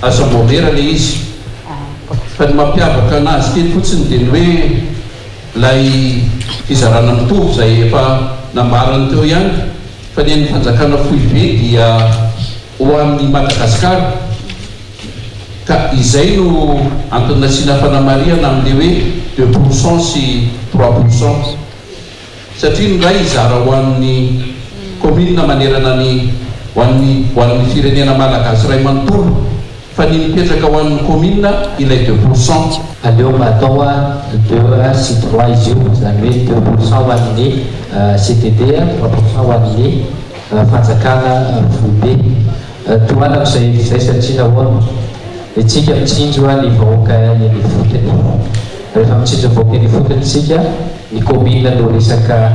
asam-bomiera le izy fa ny mampiavaka anazy kely fotsiny dia ny hoe lay fizarana mitovy izay efa nambarany teo ihany fa ny an'ny fanjakana foibe dia ho amin'ny Madagasikara ka izay no antony nasiana fanamariana amin'ilay hoe 2% sy 3% satria ny ray izara ho an'ny commune manerana ny ho an'ny firenena malagasy ray manontolo fa ny mipetraka ho an'ny commune ilay 2%. Aleo mba atao 2 sy 3 izy io zany hoe 2% ho an'ny CDD 3% ho an'ny fanjakana foibe. Toanako zay satria nahoana itsika mitsinjo ny vahoaka eny fotony. Rehefa mitsinjo vahoaka eny fotony isika ny commune no resaka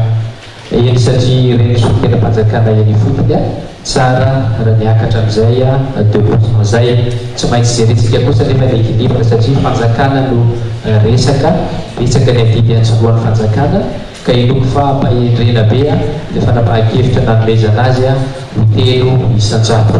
eny satria reny solom-panjakana eny fotony tsara raha niakatra amin'izay 2% zay tsy maintsy jerentsika kosa nefa ny équilibre satria fanjakana no resaka betsaka ny adidy antsolohan'ny fanjakana ka inoko fa ampahendrena be dia fanapahan-kevitra nanomezana azy ho 3 isan-jato.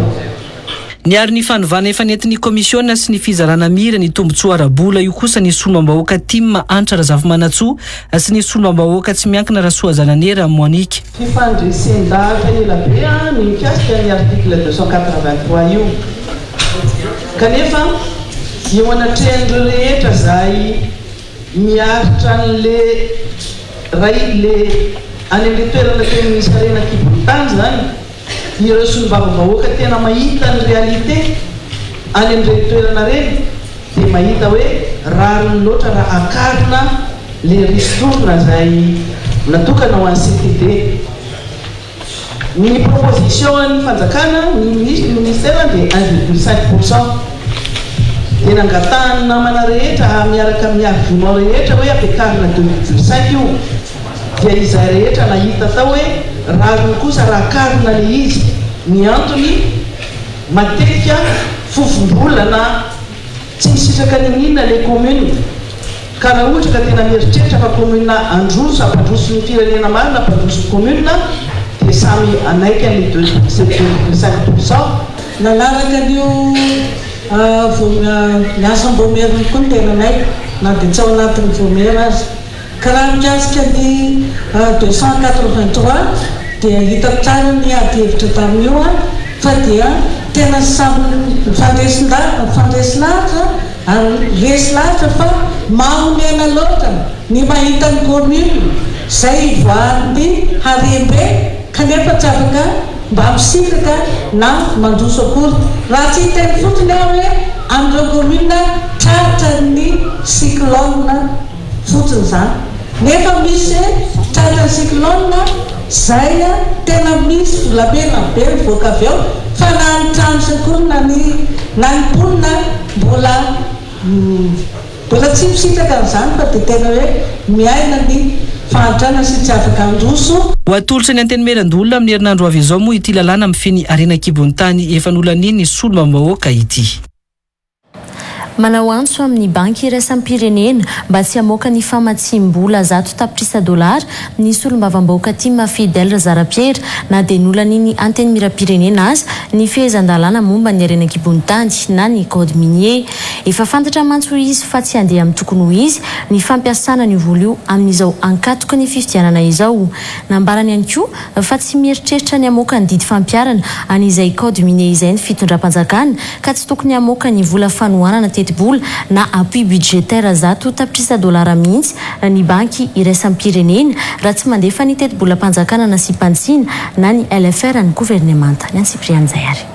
Niary ny fanovana efa nentin'ny komisiona sy ny fizarana mira ny tombotsoa ara-bola io kosa ny solombavam-bahoaka Tim Anitra Razafimanantsoa sy ny solombavam-bahoaka tsy miankina Rasoazananera Monique. Fifandresen-dahatra ela be ny mikasika ny article 283 io kanefa eo anatrehan'ireo rehetra zay miaritra an'le ray le any amin'le toerana teny misy arena kibony tany zany ireo solombavam-bahoaka tena mahita ny réalité any amin'ireny toerana reny dia mahita hoe rariny loatra raha akarina le risorona zay natokana ho an'ny CTD. Ny proposition ny fanjakana ny ministère dia 1,5%. dia nangatahany namana rehetra miaraka miary vonao rehetra hoe ampiakarina 2025 io dia izay rehetra nahita tao hoe rariny kosa raha karina le izy ny antony matetika fofombolana tsy misitraka ninina le commune ka raha ohatra ka tena mieritreritra fa commune androso ampandroso ny firenena marina ampandroso commune dia samy anaika ny 25%. nalaraka an'io miasa vomeriny koa ny tenanay na dia tsy ao anatin'ny vomera azy ka raha mikasika ny 283 dia hitako tsara ny ady-hevitra tamin'io fa dia tena samy fandresy lahatra ary resy lahatra fa mahomena loatra ny mahita ny commune zay ivoariny harembe kanefa tsy afaka mba misitraka na mandroso akory raha tsy hiteny fotony aho hoe amin'ireo commune tratra ny cyclone fotony zany nefa misy tratra ny cyclone zay tena misy volabena be mivoaka avy eo fa na ny trano sekory na ny ponina mbola tsy misitraka n'izany fa dia tena hoe miaina ny fahantrana sy tsy afaka androso. Ho atolotra ny anteny-merandolona amin'ny herinandro avy izao moa ity lalàna amin'ny feny Arena Kibonitany efa nolaniny solombavam-bahoaka ity. Manao antso amin'ny banky iraisam-pirenena mba tsy hamoaka ny famatsim-bola zato tapitrisa $, ny solombavam-bahoaka Tima Fidèle Razarapiera na dia nolaniny anteny miram-pirenena azy ny fehezan-dalàna momba ny Arena Kibonitany na ny code minier. Efa fantatra mantso izy fa tsy handeha amin'ny tokony ho izy ny fampiasana ny vola io amin'izao ankatoka ny fifidianana izao. Nambarany ihany koa fa tsy mieritreritra ny hamoaka ny didy fampiarana an'izay code minier izay ny fitondram-panjakana ka tsy tokony hamoaka ny vola fanohanana bola na appui budgétaire zato tapitrisa $, mihitsy ny banky iraisam-pirenena raha tsy mandefa ny teti-bola-panjakana na sipantsina na ny LFR ny gouvernemanta. Ny Cyprien Zayary.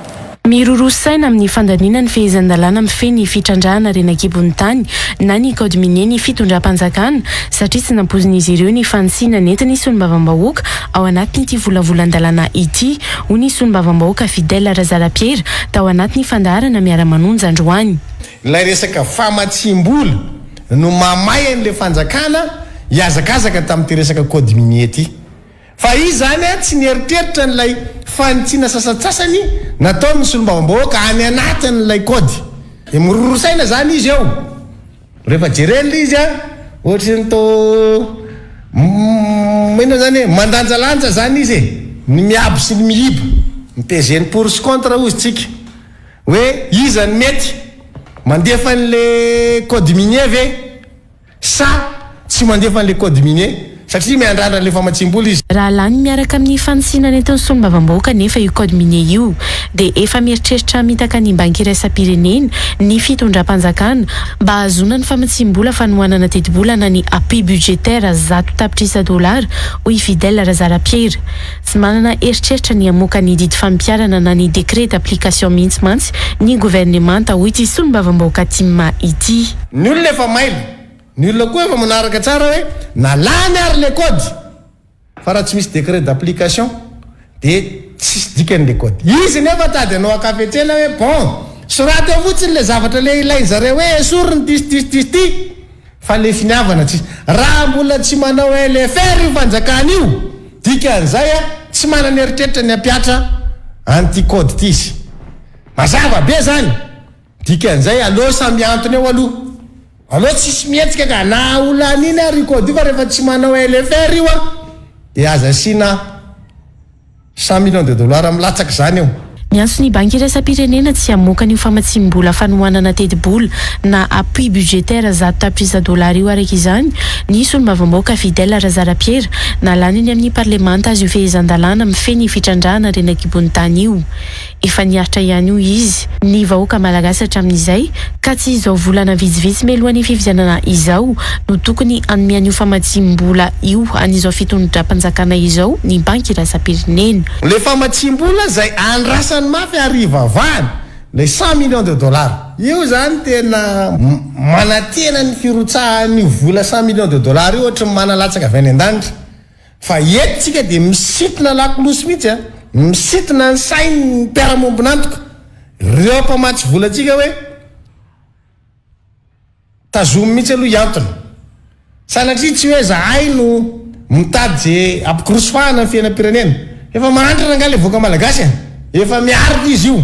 Mirorosaina amin'ny fandaniana ny fehezan-dalàna mifeny fitrandrahana Arena Kibonitany na ny code minier ny fitondram-panjakana satria tsy nampozin'izy ireo ny fantsina nentin'ny solombavam-bahoaka ao anatin'ity volavolan-dalàna ity ho ny solombavam-bahoaka Fidèle Razarapiera tao anatin'ny fandaharana miara-manonja androany. Ilay resaka famatsim-bola no mamay an'le fanjakana hiazakazaka tamin'ity resaka code minier ity. Fa izy zany tsy nieritreritra n'ilay fanitsina sasatsasany nataon'ny solombavam-bahoaka any anatin'ilay code. Dia mirorosaina zany izy eo. Rehefa jerena izy ohatra ny ino zany hoe mandanjalanja zany izy ny miabo sy ny mihiba mipezeny pour sy contre ozy tsika hoe iza ny mety mandefa an'le code minier ve sa tsy mandefa an'le code minier satria miandrandra le famatsim-bola izy. Raha lany miaraka amin'ny fantsina nentin'ny solombavam-bahoaka nefa io code minier io dia efa mieritreritra mitaka ny banky iraisam-pirenena ny fitondram-panjakana mba hahazoana ny famatsim-bola fanohanana teti-bola na ny appui budgétaire zato tapitrisa $, hoy Fidèle Razarapiera. Tsy manana eritreritra ny hamoaka ny didy fampiarana na ny décret d'application mihitsy mantsy ny gouvernemanta hoy ity solombavam-bahoaka Tima ity. Ny olona efa mailo, ny olona koa efa manaraka tsara hoe nalany ary le code fa raha tsy misy décret d'application dia tsisy dikan'le code. Izy nefa tady anao akafetrena hoe bon soraty ao fotsiny le zavatra le ilainy zareo hoe esoriny tisy fa le finiavana tsisy. Raha mbola tsy manao LFR io fanjakana io dikan'izay tsy manana eritreritra ny ampiatra anty code ity izy. Mazava be zany. Dikan'izay aleo samy antony eo aloha. Aleo tsisy mihetsika ka na olan'iny ary code io fa rehefa tsy manao LFR io dia aza asiana $100 millions milatsaka zany eo. Miantso ny banky iraisam-pirenena tsy hamoaka ny famatsim-bola fanohanana teti-bola na appui budgétaire zato tapitrisa $, io araka izany ny solombavam-bahoaka Fidèle Razarapiera nalany ny amin'ny parlemanta azy io fehezan-dalàna mifeny fitrandrahana Arena Kibonitany io. Efa niaritra ihany io izy ny vahoaka malagasy hatramin'izay ka tsy izao volana vitsivitsy mialohan'ny fifidianana izao no tokony hanomiany io famatsim-bola io an'izao fitondram-panjakana izao ny banky iraisam-pirenena. Le famatsim-bola zay andrasany mafy arivavany le $100 millions io zany tena manatena ny firotsahan'ny vola $100 millions io ohatra manalatsaka avy any an-danitra fa eto tsika dia misitona lakolosy mihitsy misitona ny sainy mpiara-mombonantoka reo mpamatsy volantsika hoe tazomy mihitsy aloha iantony sanatria tsy hoe zahay no mitady ze ampikorosofahana ny fiainam-pirenena efa mahantrana nga le voaka malagasy efa miarika izy io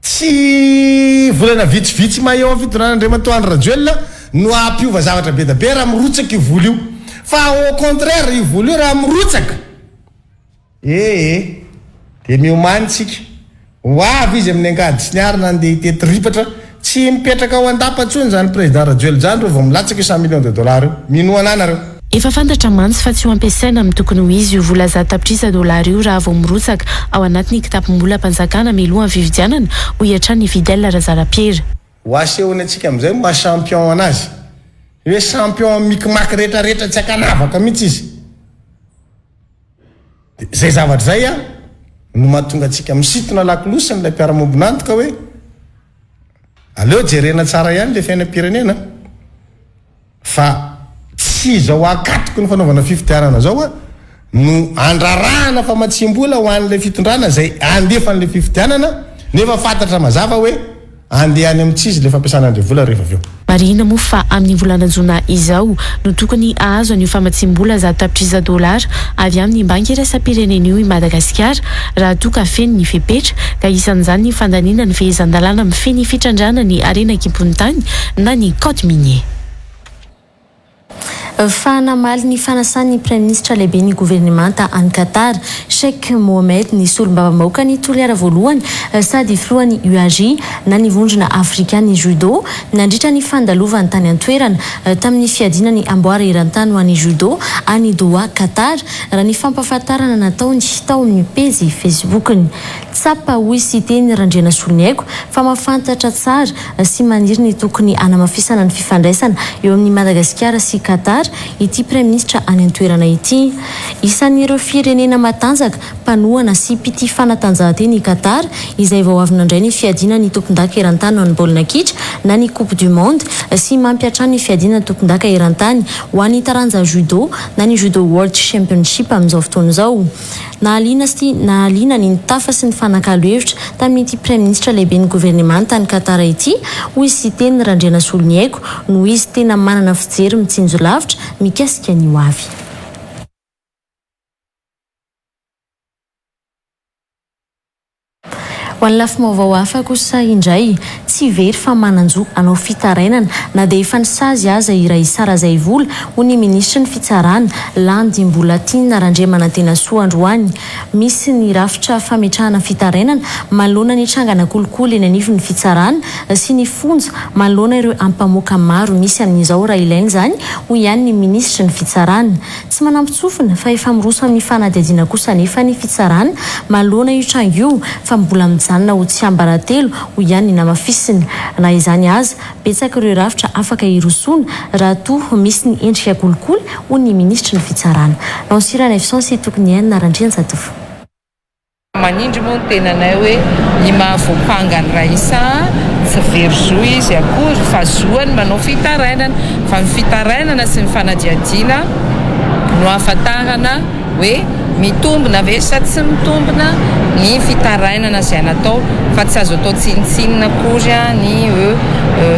tsy volana vitsivitsy ma eo am'fitonan'Andriamatoandro Rajoelina no ampiova zavatra be da be raha mirotsaka io voly io fa au contraire io voly io raha mirotsaka de miomanitsika ho avy izy amin'ny angady sy niarina andeha itety ripatra tsy mipetraka ao an-dapatsony zany président Rajoelina zany reo vao milatsaka io $100 million minoananareo efa fantatra mantsy fa tsy ho ampiasaina amin'ny tokony ho izy io vola $100 io raha vao mirotsaka ao anatin'ny kitapom-bola mpanjakana milohan'ny fividianana ho hiatrany Fidèle Razarapiera ho asehony atsika amin'izay ma champion anazy hoe champion mikimaky rehetrarehetra tsy akanavaka mihitsy izy zay zavatra zay no mahatonga atsika misitona lakilosiny ilay mpiara-mombonantoka hoe aleo jerena tsara ihany le fiainam-pirenena fa tsy zao akatoko ny fanaovana fifidianana zao no andrarahana fa matsimbola ho an'le fitondrana zay andefan'le fifidianana nefa fantatra mazava hoe andeha any amin'ny tsizy le fampiasana andre vola rehefa aveo marina moa fa amin'ny volana jona izao no tokony ahazo an'io famatsim-bola $100 avy amin'ny banky iraisam-pirenena io i Madagasikara raha toka feno ny fepetra ka isan'izany ny fandanina ny fehezan-dalàna amin'ny feny fitrandrana ny arena kimpony-tany na ny Côte Minier fanamaly ny fanasan'ny Premier Ministre lehibe ny gouvernemanta any Qatar Sheikh Mohammed ny solombavam-bahoaka ny toliara voalohany sady filohan'ny UAG na ny vondrona afrikany judo nandritra ny fandalovany tany an-toerana tamin'ny fiadinany amboary eran-tany ho an'ny judo any Doha Qatar raha ny fampahafantarana nataony tao amin'ny pejy Facebookny tsapa hoy sy teny Randriana Soloniaiko fa mahafantatra tsara sy maniry ny tokony anamafisana ny fifandraisana eo amin'ny Madagasikara sy Qatar ity Premier Ministre any an-toerana ity isan'ireo firenena matanjaka mpanohana sy mpity fanatanjahanteny Qatar izay vao avy nandray ny fiadina ny tompon-daka eran-tany ho an'ny baolina kitra na ny Coupe du Monde sy mampiatrano ny fiadina ny tompon-daka eran-tany ho an'ny taranja judo na ny Judo World Championship amin'izao fotoana izao nahaliana ny nitafa sy ny fanakalo hevitra tamin'ity Premier Ministre lehibe ny gouvernemanta any Qatar ity hoy sy teny Randriana Soloniaiko no izy tena manana fijery mitsinjo lavitra mikasika ny ho avy ho an'ny lafim-baovao hafa kosa indray tsy very fa mananjo anao fitarainana na dia efa nisazy aza iray sara zay vola ho ny ministra ny fitsarana landy mbola tiany narandremana tena soa androany misy ny rafitra fametrahana fitarainana manoloana ny trangana kolikoly eny anivon'ny fitsarana sy ny fonja manoloana ireo ampamoaka maro misy amin'izao raha ilainy zany ho ihany ny ministra ny fitsarana tsy manampy-tsofina fa efa miroso amin'ny fanadihadiana kosa nefa ny fitsarana manoloana io trango io fa mbola mijanona ho tsy ambaratelo ho ihany ny namafisiny na izany aza betsaka ireo rafitra afaka irosona raha toa misy ny endrika kolikoly ho ny ministra ny fitsarana nansirana efisonsy tokony ihany narandriany zatofo manindry moa ny tenanay hoe ny mahavoapangany raisa tsy verozo izy akory fa zoany manao fitarainana fa ny fitarainana sy ny fanadiadiana no ahafantarana hoe mitombona ve sady tsy mitombona ny fitarainana izay natao fa tsy azo atao tsinitsinina akory ny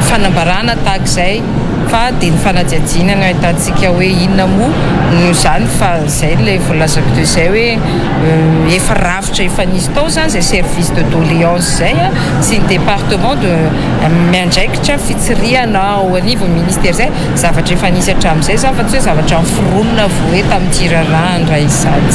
fanambarana tahaka izay fa dia ny fanadiadiana no ahitantsika hoe inona moa no izany fa izay ilay voalazako teo izay hoe efa rafitra efa nisy tao zany izay service de doléance izay sy ny département de miandraikitra fitsiriana ao anivon'ny ministère izay zavatra efa nisy hatramin'izay zany fa tsy hoe zavatra miforonona voeta amin'ny tirarahany raha izany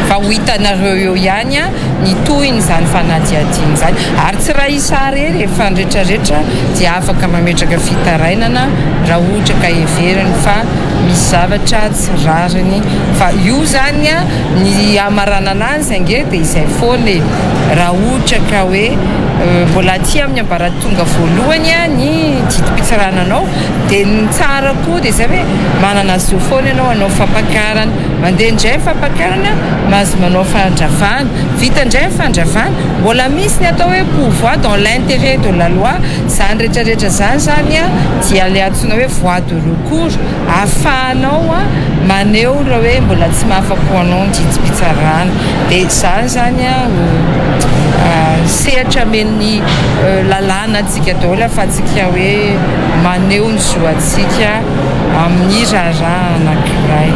fa ho hitanareo eo ihany ny tohiny izany fanadiadiana izany ary tsy raha isarery efa rehetrarehetra dia afaka mametraka fitarainana raha ohatra ka heveriny fa misy zavatra tsy rariny fa io zany ny amarana anazy ange dia izay foana raha ohatra ka hoe mbola aty amin'ny ambaratonga voalohany ny didi-pitsarananao dia ny tsara koa dia izay hoe manana azy io foana ianao anao fampakarana mandeha indray fampakarana mahazo manao fandravana vita indray fandravana mbola misy ny atao hoe pourvoi dans l'intérêt de la loi zany rehetrarehetra zany zany dia le antsoina hoe voie de recours ahafahanao maneho raha hoe mbola tsy mahafapo anao ny didi-pitsarana dia zany zany sehatra men'ny lalàna atsika daholo ahafahantsika hoe maneho ny zoantsika amin'ny raharaha anankiray.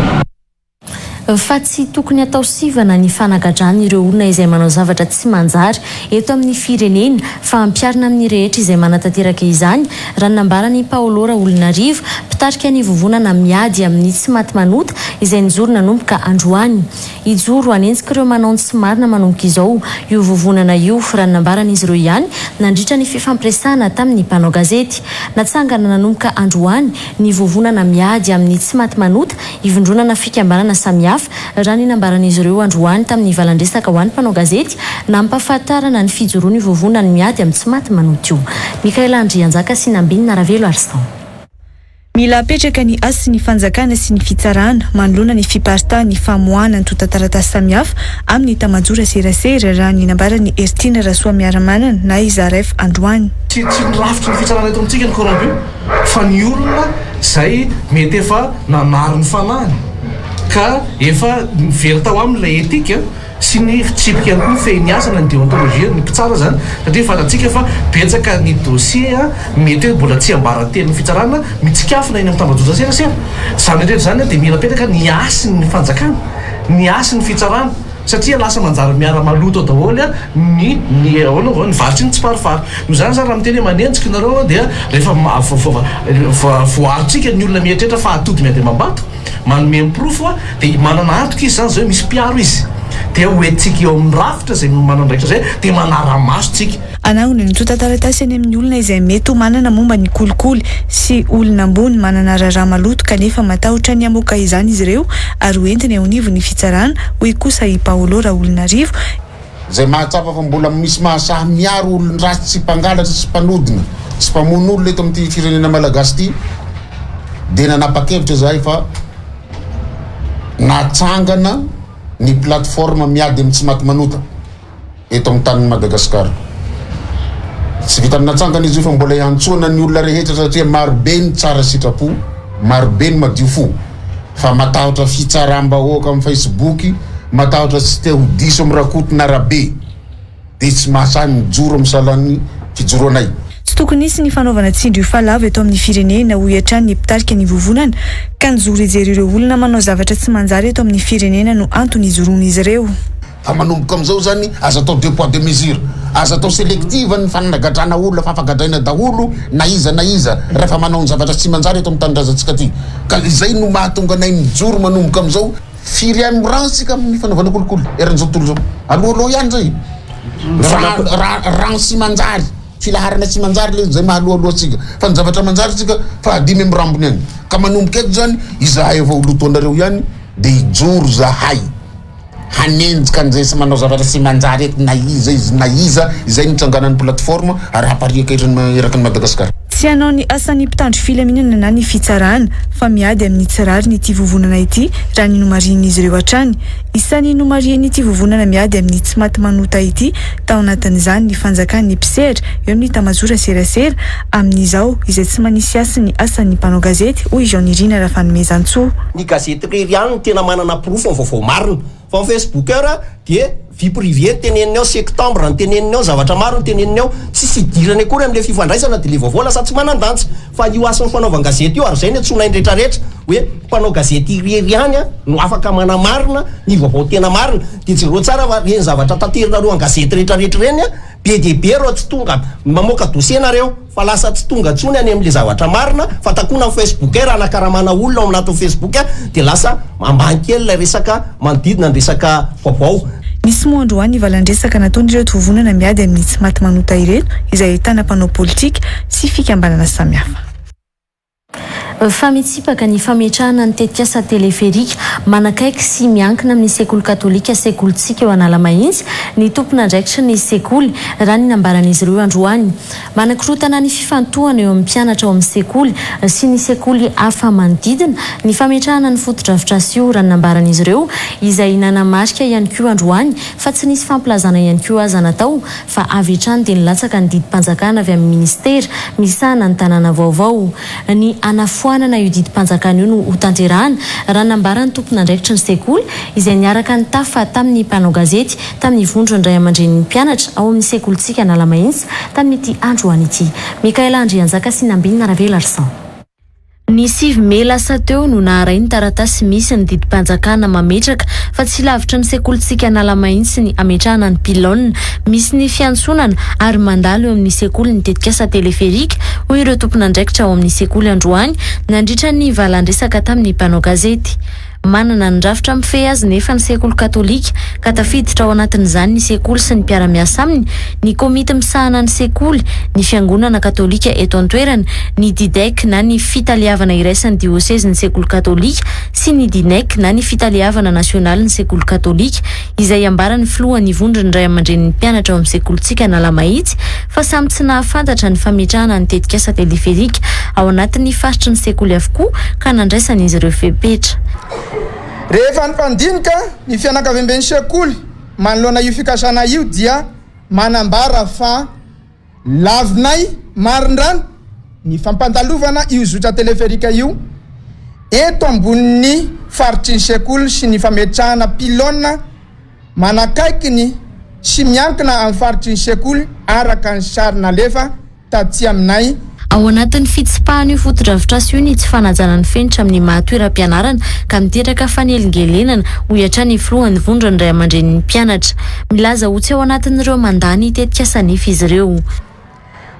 Fa tsy tokony atao sivana ny fanagadrany ireo olona izay manao zavatra tsy manjary eto amin'ny firenena fa ampiarina amin'ny rehetra izay manatanteraka izany, raha nambarany Paolo Raolinarivo, mpitarika ny vovonana miady amin'ny tsy maty manota izay nijoro nanomboka androany. Ijoro anenjika ireo manao ny tsy marina manomboka izao io vovonana io, raha nambarany izy ireo ihany nandritra ny fifampiresahana tamin'ny mpanao gazety. Natsangana nanomboka androany ny vovonana miady amin'ny tsy maty manota ivondronana fikambanana samihafa, raha ny nambaran'izy ireo androany tamin'ny valandresaka ho an'ny mpanao gazety nampahafantarana ny fijoroany vovonany miady amin'ny tsy maty manota io. Mikaela Andrianjaka sy Nambinina Ravelo Arston. Mila apetraka ny asa sy ny fanjakana sy ny fitsarana manoloana ny fiparita ny famoahana ny tota-taratasy samihafa amin'ny tamajora serasera, raha ny nambarany Ertina Rasoa Miaramanana na Izaref androany. Tsy nirafitra ny fitsarana eto amintsika ny korambe fa ny olona izay mety efa nanaro ny fanahany ka efa very tao amin'ilay etika sy ny fitsipika ihany koa ny fehiniasana ny deontolojia ny mpitsara zany, satria fantatsika fa betsaka ny dossier mety hoe mbola tsy ambaran-teny ny fitsarana mitsikafina eny amin'ny tambajotsa serasera. Zany rehetra zany dia mila petraka ny asy ny fanjakana, ny asy ny fitsarana, satria lasa manjary miara maloto daholo ny varotsy ny tsiparifary. No zany raha miteny manenjika nareo dia rehefa voaritsika ny olona mieritreritra fa atody miady mambato manome miprofo dia manana antoka izy zany zao misy mpiaro izy dia hoentsika eo amin'ny rafitra zay manandraikitra zay dia manara-maso tsika. Anahona ny tota-taratasy any amin'ny olona izay mety manana momba ny kolikoly sy olona ambony manana raharaha maloto kanefa matahotra ny amoaka izany izy ireo ary hoentiny eo anivo ny fitsarana, hoy kosa i Paolo Raolinarivo. Zay mahatsapa fa mbola misy mahasaha miaro olon-drasy tsy mpangalatra sy mpanodina sy mpamono olona eto amin'ity firenena malagasy ity dia nanapa-kevitra zahay fa natsangana ny plateforme miady amin'ny tsy maty manota eto amin'ny tanin'i Madagasikara. Tsy vita natsangana izy io fa mbola iantsoana ny olona rehetra satria marobe ny tsara sitrapo, marobe ny madio fo, fa matahotra fitsaram-bahoaka amin'ny Facebook, matahotra tsy te ho diso amin'ny rakotona rabe dia tsy mahasahy mijoro amin'ny salan'ny fijoroanay. Tsy tokony isy ny fanaovana tsindry falava eto amin'ny firenena ho hiatrany ny mpitarika ny vovonana ka nijoro ijery ireo olona manao zavatra tsy manjary eto amin'ny firenena no antony izoroan'izy ireo. Fa manomboka amin'izao zany aza atao deux poids deux mesures, aza atao selektiva ny fanagadrana olona fa afagadraina daholo na iza rehefa manao ny zavatra tsy manjary eto amin'ny tanindrazantsika aty. Ka izay no mahatonga anay mijoro manomboka amin'izao firy any mirantsika amin'ny fanaovana kolikoly eran'izao tontolo izao. Alohaloha ihany zay rano sy manjary, filaharana tsy manjary le zay mahalohaloha atsika fa ny zavatra manjary tsika fa adimy amin'ny rambony any. Ka manomboka eto zany izahay efa olotonareo ihany dia ijoro zahay hanenjika an'izay sy manao zavatra sy manjary eto na iza izay nitsanganan'ny plateforme ary hapariaka eraky ny Madagasikara. Tsy hanao ny asan'ny mpitandro filaminana na ny fitsarana fa miady amin'ny tsirary ny ity vovonana ity raha ny nomarian'izy ireo hatrany. Isan'ny nomarian'ny ity vovonana miady amin'ny tsy maty manota ity tao anatin'izany ny fanjakan'ny mpisehatra eo amin'ny tamazora serasera amin'izao izay tsy manisy asa ny asan'ny mpanao gazety hoy Jean Irina Rafanomezantsoa. Ny gazety rery ihany tena manana profo amin'ny vaovao marina fa amin'ny facebookera dia vie privé ny teneniny ao, septembre ny teneniny ao, zavatra maro ny teneniny ao, tsisy idirany akory amin'ilay fifandraisana dia le vaovao lasa tsy manan-danja. Fa io asan'ny fanaovan gazety io ary zay ny antsoina rehetrarehetra hoe mpanao gazety irery ihany no afaka manamarina ny vaovao tena marina. Dia jereo tsara fa reny zavatra tanterina ro an-gazety rehetrarehetra reny be dia be reo tsy tonga mamoaka dossier nareo fa lasa tsy tonga tsony any amin'ilay zavatra marina fa takona amin'ny facebook raha nakaramana olona ao anatin'ny facebook dia lasa ambany kely ilay resaka manodidina ny resaka vaovao. Nisy moa androany ny valandresaka nataon'ireo tovonana miady amin'ny tsy maty manota ireto izay ahitana mpanao politika sy fikambanana samihafa. Fa mitsipaka ny fametrahana ny tetikasa teleferika manakaiky sy miankina amin'ny sekoly katolika sekolitsika eo Analamahitsy ny tompon'andraikitra ny sekoly raha ny nambaran'izy ireo androany. Manankirotana ny fifantohana eo amin'ny mpianatra ao amin'ny sekoly sy ny sekoly hafa manodidina ny fametrahana ny foto-dravitra sy io raha ny nambaran'izy ireo izay nanamarika ihany koa androany fa tsy nisy fampilazana ihany koa aza natao fa avy hatrany dia nilatsaka ny didim-panjakana avy amin'ny ministera misahana ny tanàna vaovao. Ny anafo foanana io didim-panjakana io no ho tanterahana raha nambarany tompon'andraikitra ny sekoly izay niaraka ny tafa tamin'ny mpanao gazety tamin'ny vondro indray aman-dren'ny mpianatra ao amin'ny sekolitsika Analamahintsy tamin'ity andro any ity. Mikaela Andrianjaka sy Nambinina Ravela Arsan. Ny 9 Mey lasa teo no naharainy taratasy misy ny didim-panjakana mametraka fa tsy lavitra ny sekolitsika Analamahintsy ny ametrahana ny pilone misy ny fiantsonana ary mandalo eo amin'ny sekoly ny tetikasa teleferika hoy ireo tompon'andraikitra ao amin'ny sekoly Androany nandritra ny valandresaka tamin'ny mpanao gazety. Manana ny rafitra mifehy azy nefa ny sekoly katolika ka tafiditra ao anatin'izany ny sekoly sy ny mpiara-miasa aminy, ny komity misahana ny sekoly, ny fiangonana katolika eto an-toerana, ny didek na ny fitaliavana iraisan'ny diocese ny sekoly katolika sy ny dinek na ny fitaliavana nasionaly ny sekoly katolika izay ambarany filohan'ny vondrony ray aman-dren'ny mpianatra ao amin'ny sekolitsika Analamahintsy fa samy tsy nahafantatra ny fametrahana ny tetikasa teleferika ao anatin'ny faritry ny sekoly avokoa ka nandraisana izy ireo fepetra. Rehefa nifandinika ny fianakavian'ny sekoly manoloana io fikasana io dia manambara fa lavinay marindrano ny fampandalovana io zotra teleferika io eto ambonin'ny faritry ny sekoly sy ny fametrahana pilone manakaiky ny sy miankina amin'ny faritry ny sekoly araka ny sarina lefa taty aminay. Ao anatin'ny fitsipahana io foto-drafitrasa io ny tsy fanajana ny fenitra amin'ny mahatoeram-pianarana ka miteraka fanelingelenana ho iatrany filohan'ny vondrony ray aman-dren'ny mpianatra. Milaza ho tsy ao anatin'ireo mandany tetikasa nify izy ireo.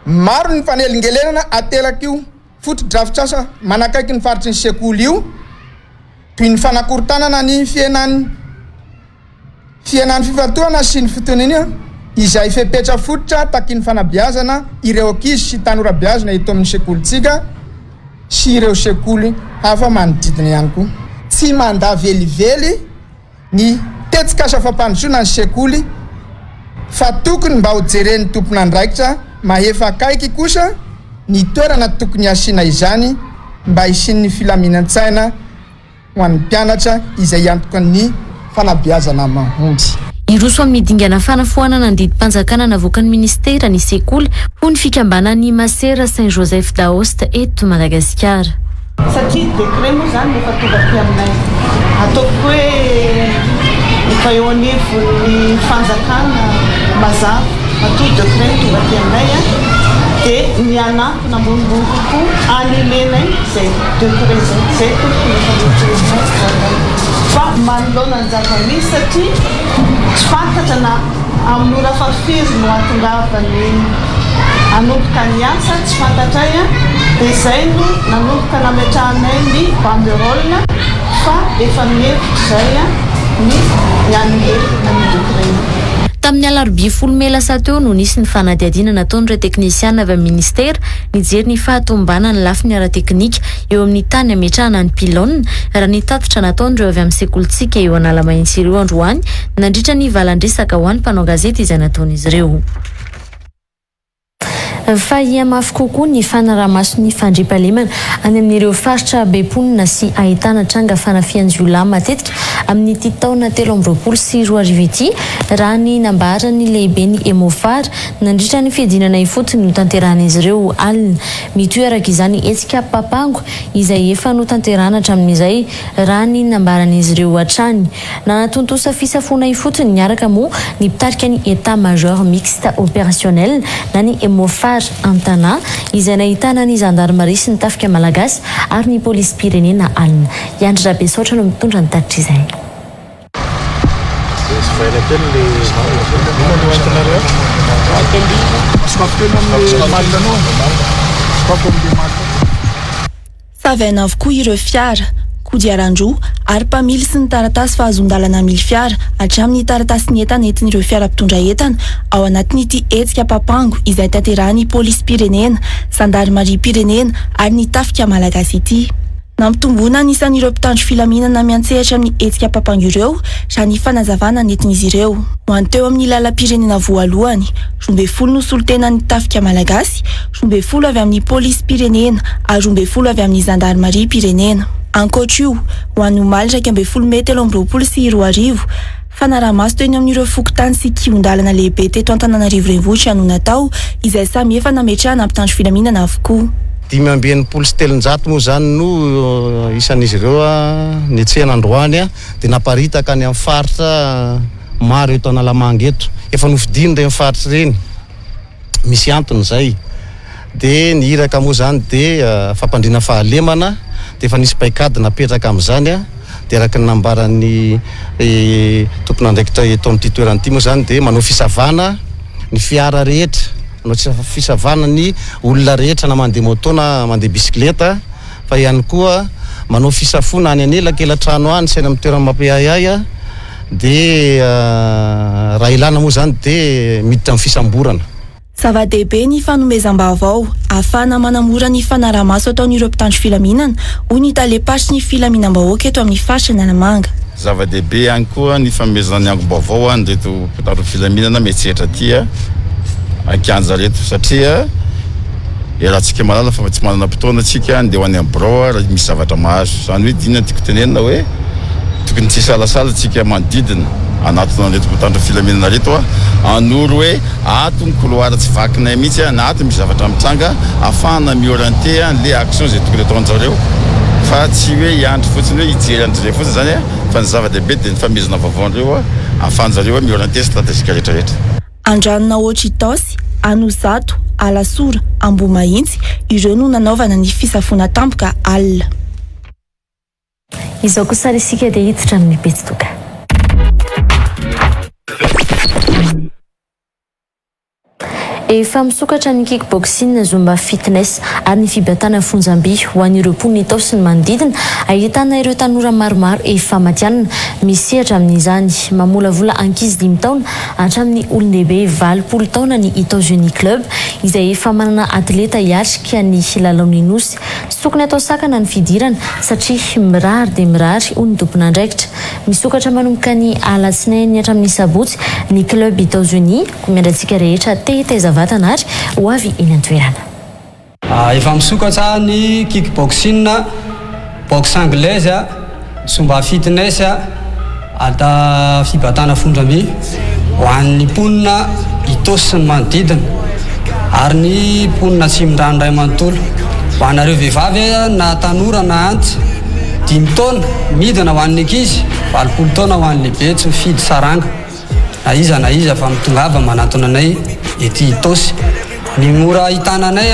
Maro ny fanelingelenana atelaka io foto-drafitrasa manakaiky ny faritry ny sekoly io toy ny fanakorontanana ny fienan'ny fifatoana sy ny fotoniny izay fepetra fototra taky ny fanabeazana ireo ankizy sy tanora-beazana eto amin'ny sekolitsika sy ireo sekoly hafa manodidina ihany koa. Tsy manda velively ny tetsikasa fampandrosoana ny sekoly fa tokony mba ho jeren'ny tompon'andraikitra mahefa akaiky kosa ny toerana tokony asiana izany mba hisian'ny filaminan-tsaina ho an'ny mpianatra izay antoka ny fanabeazana mahomby. Iroso amin'ny dingana fanafoanana ny didim-panjakana navoakan'ny ministera ny sekoly ho ny fikambanan'ny Masera Saint Joseph d'Aoste eto Madagasikara. Satria décret moa zany efa tonga aty aminay ataoko hoe efa eo anivon'ny fanjakana mazava matoa décret tonga aty aminay dia mianampy nambonimbony kokoa anylenay zay décret zay tokony fa manoloana ny zava-misy satria tsy fantatra na amin'ny ora fafiry no atongavany anomboka ny asa tsy fantatray dia izay no nanomboka nametrahanay ny banderole fa efa mihevitra izay ny anongelina ny décret. Tamin'ny alarobia 10 Mey lasa teo no nisy ny fanadihadiana nataon'ireo teknisiana avy amin'ny ministera nijery ny fahatombanana ny lafiny ara-teknika eo amin'ny tany ametrahana ny pilone raha ny tatitra nataon'ireo avy amin'ny sekolitsika eo Analamahintsy ireo androany nandritra ny valandresaka ho an'ny mpanao gazety izay nataon'izy ireo. Fa iamafy kokoa ny fanaraha-mason'ny fandriampahalemana any amin'ireo faritra Beponina sy ahitana tranga fanafian-jiolahy matetika amin'ity taona 2024 ity raha ny nambarany lehiben'ny Emofar nandritra ny fiadinana ifotony no tanterahan'izy ireo alina mitoeraka izany etsika papango izay efa no tanterahana hatramin'izay raha ny nambaran'izy ireo hatrany nanatontosa fisafona ifotony niaraka moa ny mpitarika ny état major mixte opérationnel na ny Emofar Antana izay nahitana ny gendarmerie sy ny tafika malagasy ary ny polisy pirenena alina. Yandry Rabesotra no mitondra ny tatitra izay. Savaina avokoa ireo fiara kodiaran-droa ary mpamily sy ny taratasy fahazon-dalana mily fiara hatramin'ny taratasy ny entana entin'ireo fiara mpitondra entana ao anatin'ity etsika papango izay tanterahany polisy pirenena, gendarmerie pirenena ary ny tafika malagasy ity. Nampitomboana anisan'ireo mpitandro filaminana miantsehatra amin'ny etsika papango ireo raha ny fanazavana nentin'izy ireo. Ho anteo amin'ny lalam-pirenena voalohany, 12 no solotena ny tafika malagasy, 12 avy amin'ny polisy pirenena ary 12 avy amin'ny gendarmerie pirenena. Ankoatra io, ho an'ny omaly 12 Mey 2024 fanaraha-maso teo eny amin'ireo fokotany sy kion-dalana lehibe teto Antananarivo renivohitra no natao izay samy efa nametrahana mpitandro filaminana avokoa. 580 sy telonjato moa zany no isan'izy ireo ny tsena androany dia naparitaka any amin'ny faritra maro eto Analamanga eto efa nofidiny ireny faritra ireny misy antony zay dia ny iraka moa zany dia fampandrina fahalemana dia efa nisy paikady napetraka amin'izany dia araka ny nambaran'ny tompon'andraikitra eto amin'ity toerana ity moa zany dia manao fisavana ny fiara rehetra manao fisavana ny olona rehetra na mandeha moto na mandeha bisikileta fa ihany koa manao fisafona any anelakelan-trano any saina amin'ny toerana mampiayay dia raha ilana moa zany dia miditra amin'ny fisamborana. Zava-dehibe ny fanomezam-baovao ahafahana manamora ny fanaramaso ataon'ireo mpitandro filaminana hoy ny talepasy ny filaminam-bahoaka eto amin'ny faritra Analamanga. Zava-dehibe ihany koa ny fanomezana ango-baovao anreto mpitandro filaminana miantsetra tia akianja reto satria rahantsika malala fa tsy manana mpitaona atsika andeha ho any amin'ny birao raha misy zavatra mahazo zany hoe dina tiako tenenina hoe tokony tsy salasala atsika manodidina anatona reto mpitandro filaminana reto anoro hoe ato ny couloir tsy vakinay mihitsy anato misy zavatra mitranga afahana miorienté an'le action zay tokony ataonjareo fa tsy hoe iandry fotsiny hoe hijery andrire fotsiny zany fa ny zava-dehibe dia ny famezana vaovaon'ireo ahafahanjareo miorienté stratégique rehetrarehetra. Andranona Ochitasy, Anozato, Alasora, Ambomahintsy ireo no nanaovana ny fisafona tampoka alina. Izao kosa isika dia hiditra amin'ny Betstoka. Efa misokatra ny kickboxing, zumba fitness ary ny fibatana fonjam-by ho an'ireo mponina tao sy ny manodidina. Ahitana ireo tanora maromaro efa matianina misehatra amin'izany. Mamolavola ankizy 5 taona hatramin'ny olon-dehibe 20 taona ny États-Unis Club izay efa manana atleta hiatrika ny lalao nosy. Sokony atao sakana ny fidirana satria mirary dia mirary hoy ny tompon'andraikitra. Misokatra manomboka ny alatsinainy hatramin'ny sabotsy ny club États-Unis miandratsika rehetra tehitezavatana ary ho avy eny an-toerana. Efa misokatra ny kickboxing, boxe anglaise, zumba fitness, ata fibatana fonjam-by ho an'ny mponina Itosy sy ny manodidina ary ny mponina tsy mindrano ray manontolo. Ho anareo vehivavy na tanora na antsy 5 taona midina ho an'ny ankizy, 20 taona ho an'ny lehibe tsy mifidy saranga. Na iza fa mitongava manatona anay ety Itosy. Ny mora hitananay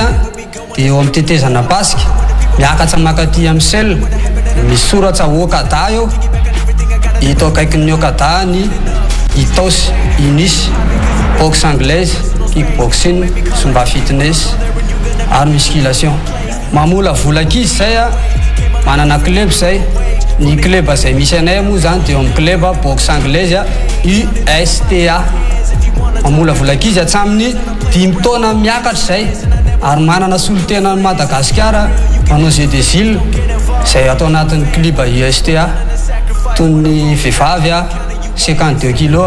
dia eo amin'ny tetezana pasika miakatra makaty amin'ny sel misy soratra Okada eo ito akaikin'ny Okada ny Itosy Unis boxe anglaise, kickboxing, zumba fitness ary musculation. Mamola vola ankizy zay manana club zay. Ny club zay misy anay moa zany dia amin'ny club boxe anglaise USTA. Mamola vola ankizy hatramin'ny 5 taona miakatra zay ary manana solotena Madagasikara manao jeu des îles zay atao anatin'ny club USTA. Toy ny vehivavy 52 kg,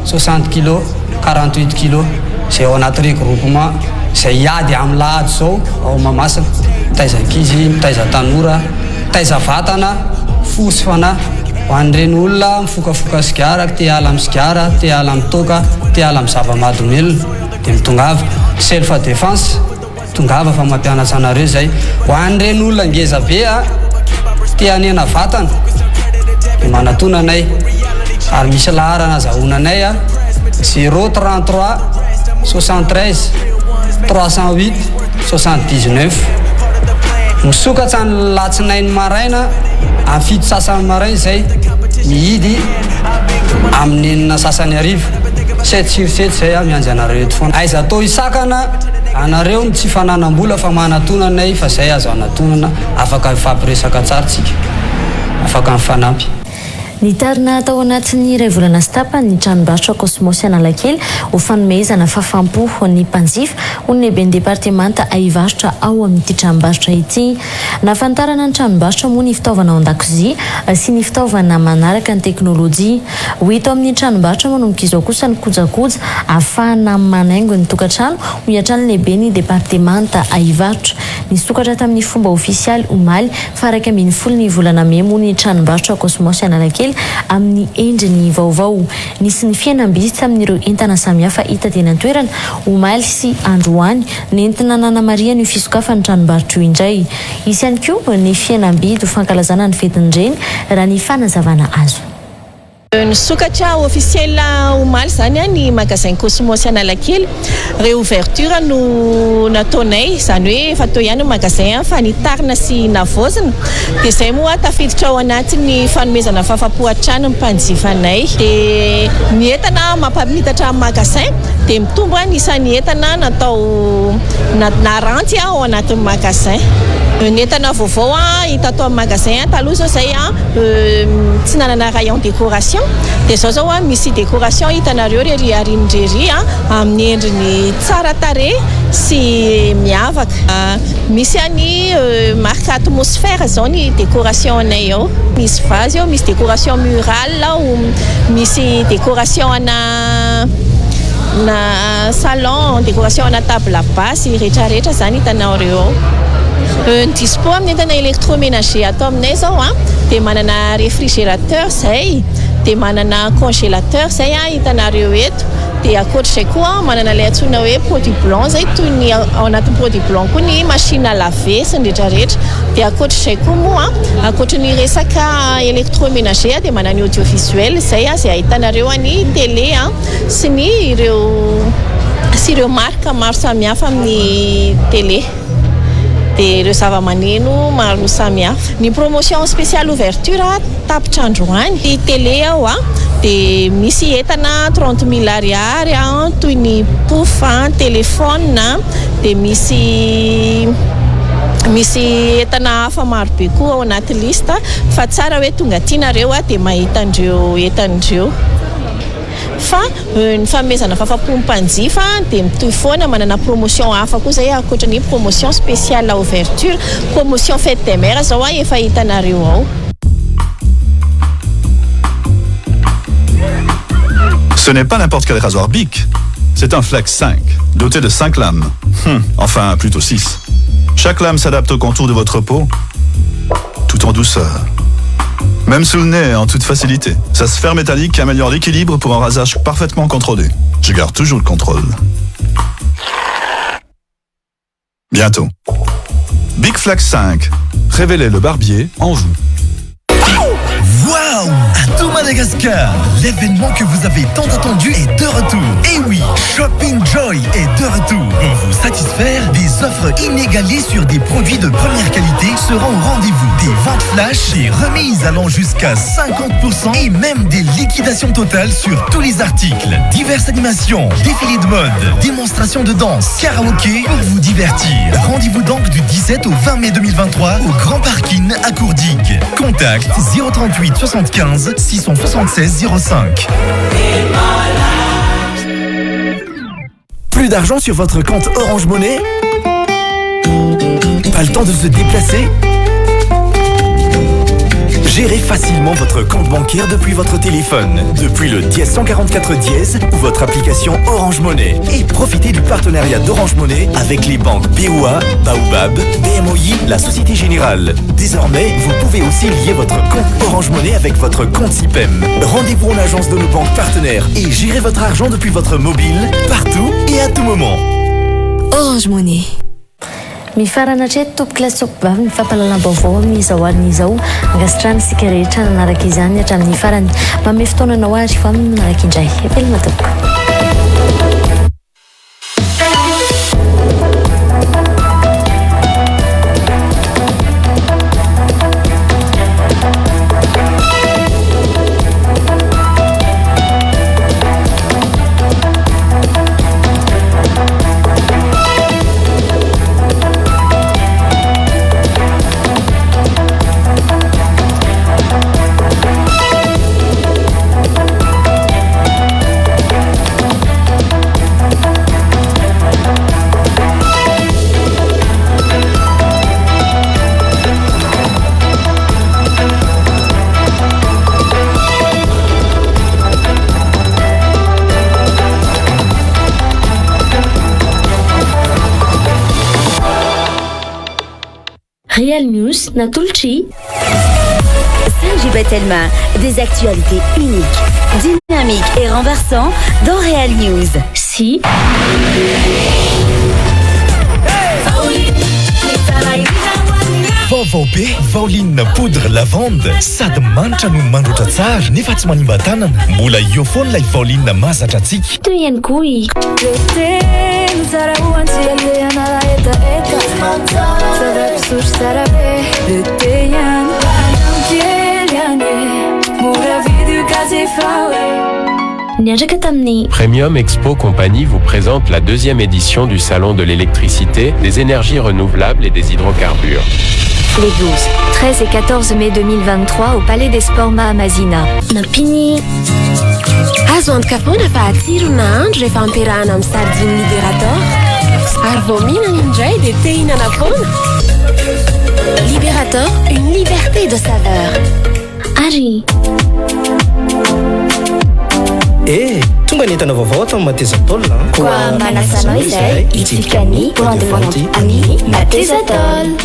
60 kg, 48 kg zay ao anaty regroupement zay iady amin'ny lahady zao ao Mamasina. Mitaiza ankizy, mitaiza tanora, mitaiza vatana, fosy fanahy ho an'ireny olona mifokafoka sigara, te ala amin'ny sigara, te ala amin'ny toaka, te ala amin'ny zava-mahadomelona dia mitongava. Self défense tongava fa mampianatra anareo zay. Ho an'ireny olona ngeza be te hanena vatana dia manatona anay ary misy laharana azahoananay 033 73 308 79. Misokatra ny latsinainy maraina amin'ny fito sasany maraina zay mihidy amin'ny enina sasany arivo 7/7 zay mianjy anareo eto foana. Aiza atao isakana anareo ny tsy fananam-bola fa manatonanay fa zay azo anatonana afaka mifampiresaka tsara tsika, afaka mifanampy. Nitarina tao anatin'ny iray volana sy tapany ny tranombarotra Cosmos Analakely ho fanomezana fahafaham-po ny mpanjifa hoy ny lehiben'ny departemanta aivarotra ao amin'ity tranombarotra ity. Nafantarana ny tranombarotra moa ny fitaovana ao an-dakozia sy ny fitaovana manaraka ny teknôlôjia. Ho hita amin'ny tranombarotra manomboka izao kosa ny kojakoja ahafahana manaingo ny tokantrano ho hiatran'ny lehiben'ny departemanta aivarotra. Nisokatra tamin'ny fomba ofisialy omaly fa 1/10 ny volana May moa ny tranombarotra Cosmos Analakely kely amin'ny endriny vaovao. Nisy ny fiainam-bizy amin'ireo entana samihafa hita teny an-toerana omaly sy androany nentina Nana Maria ny fisokafany tranombarotra indray. Isy ihany koa ny fiainam-bidy ho fankalazana ny fetin'ireny raha ny fanazavana azo. Nisokatra officiel omaly zany ny magasin Cosmos Analakely réouverture no nataonay zany hoe efa tao ihany magasin fa nitarina sy navozina dia izay moa tafiditra ao anatin'ny fanomezana fahafapo an-trano ny mpanjifanay dia ny entana mampamitatra magasin dia mitombo ny isan'ny entana natao naranty ao anatin'ny magasin. Ny entana vaovao hita tao amin'ny magasin taloha zao zay tsy nanana rayon décoration dia zao zao misy décoration hitanareo rery arinindrery amin'ny endriny tsara tarehy sy miavaka. Misy any marque atmosphère zao ny décoration anay ao. Misy vazy ao, misy décoration murale ao, misy décoration na salon, décoration na table basse rehetrarehetra zany hitanareo ao. Ny dispo amin'ny entana électroménager atao aminay zao dia manana réfrigérateur zay, dia manana congélateur zay hitanareo eto, dia akoatr'izay koa manana ilay antsoina hoe produit blanc zay toy ny ao anatin'ny produit blanc koa ny machine à laver sy ny rehetrarehetra. Dia akoatr'izay koa moa akoatran'ny resaka électroménager dia manana audiovisuel zay zay ahitanareo ny télé sy ny ireo marque maro samihafa amin'ny télé. Dia ireo zava-maneno maro samihafa. Ny promotion spéciale ouverture tapitra androany ny télé ao dia misy entana 30 000 ariary toy ny pouf téléphone dia misy entana hafa maro be koa ao anaty lista fa tsara hoe tonga tianareo dia mahita andreo entandreo. Fa ny fanomezana fahafapo mpanjifa dia mitohy foana manana promotion hafa koa zay akoatran'ny promotion spéciale à ouverture, promotion fête des mères zao efa hitanareo ao. Ce n'est pas n'importe quel rasoir Bic, c'est un Flex 5, doté de 5 lames. Enfin, plutôt 6. Chaque lame s'adapte au contour de votre peau, tout en douceur. Même sous le nez, en toute facilité. Sa sphère métallique améliore l'équilibre pour un rasage parfaitement contrôlé. Je garde toujours le contrôle. Bientôt. Big Flex 5. Révélez le barbier en vous. Waouh! À tout Madagascar, l'événement que vous avez tant attendu est de retour. Et oui, Shopping Joy est de retour. Pour vous satisfaire, des offres inégalées sur des produits de première qualité seront au rendez-vous. Des ventes flash, des remises allant jusqu'à 50% et même des liquidations totales sur tous les articles. Diverses animations, défilés de mode, démonstrations de danse, karaoké pour vous divertir. Rendez-vous donc du 17 au 20 mai 2023 au Grand Parking à Courdigue. Contact 038 75 676 05. Plus d'argent sur votre compte Orange Money? Pas le temps de se déplacer? Gérez facilement votre compte bancaire depuis votre téléphone, depuis le dièse 144 dièse ou votre application Orange Money. Et profitez du partenariat d'Orange Money avec les banques BOA, Baobab, BMOI, la Société Générale. Désormais, vous pouvez aussi lier votre compte Orange Money avec votre compte SIPEM. Rendez-vous en agence de nos banques partenaires et gérez votre argent depuis votre mobile, partout et à tout moment. Orange Money. Mifarana hatreto tompokilay sokobavy ny fampahalalam-baovao amin'izao arin'izao angasitrany sika rehetra nanaraka izany hatramin'ny farany manome fotoana ho ary fa manaraka indray velona tompoko. Real News na Tulchi. Sergi Betelma, des actualités uniques, dynamiques et renversantes dans Real News. Si vaovao be vaolinina poudre lavande sady manitra no mandroatra tsara nefa tsy manimba tanana mbola io foana ilay vaolinina mahazatra antsika toy ihany koa i Premium Expo Compagnie vous présente la 2e édition du Salon de l'électricité, des énergies renouvelables et des hydrocarbures. Les 12, 13 et 14 mai 2023 au Palais des Sports Mahamazina. Napini. Azo antoka foana fa atsiro na andro rehefa ampiarahana amin'ny sardine libérateur ary vao mihinana indray dia te hihinana foana. Libérateur, une liberté de saveur. Ari. Tonga n'entana vaovao atao amin'ny Mateza Tôle. Koa manasanao izay itsika ny point de vente amin'ny Mateza Tôle.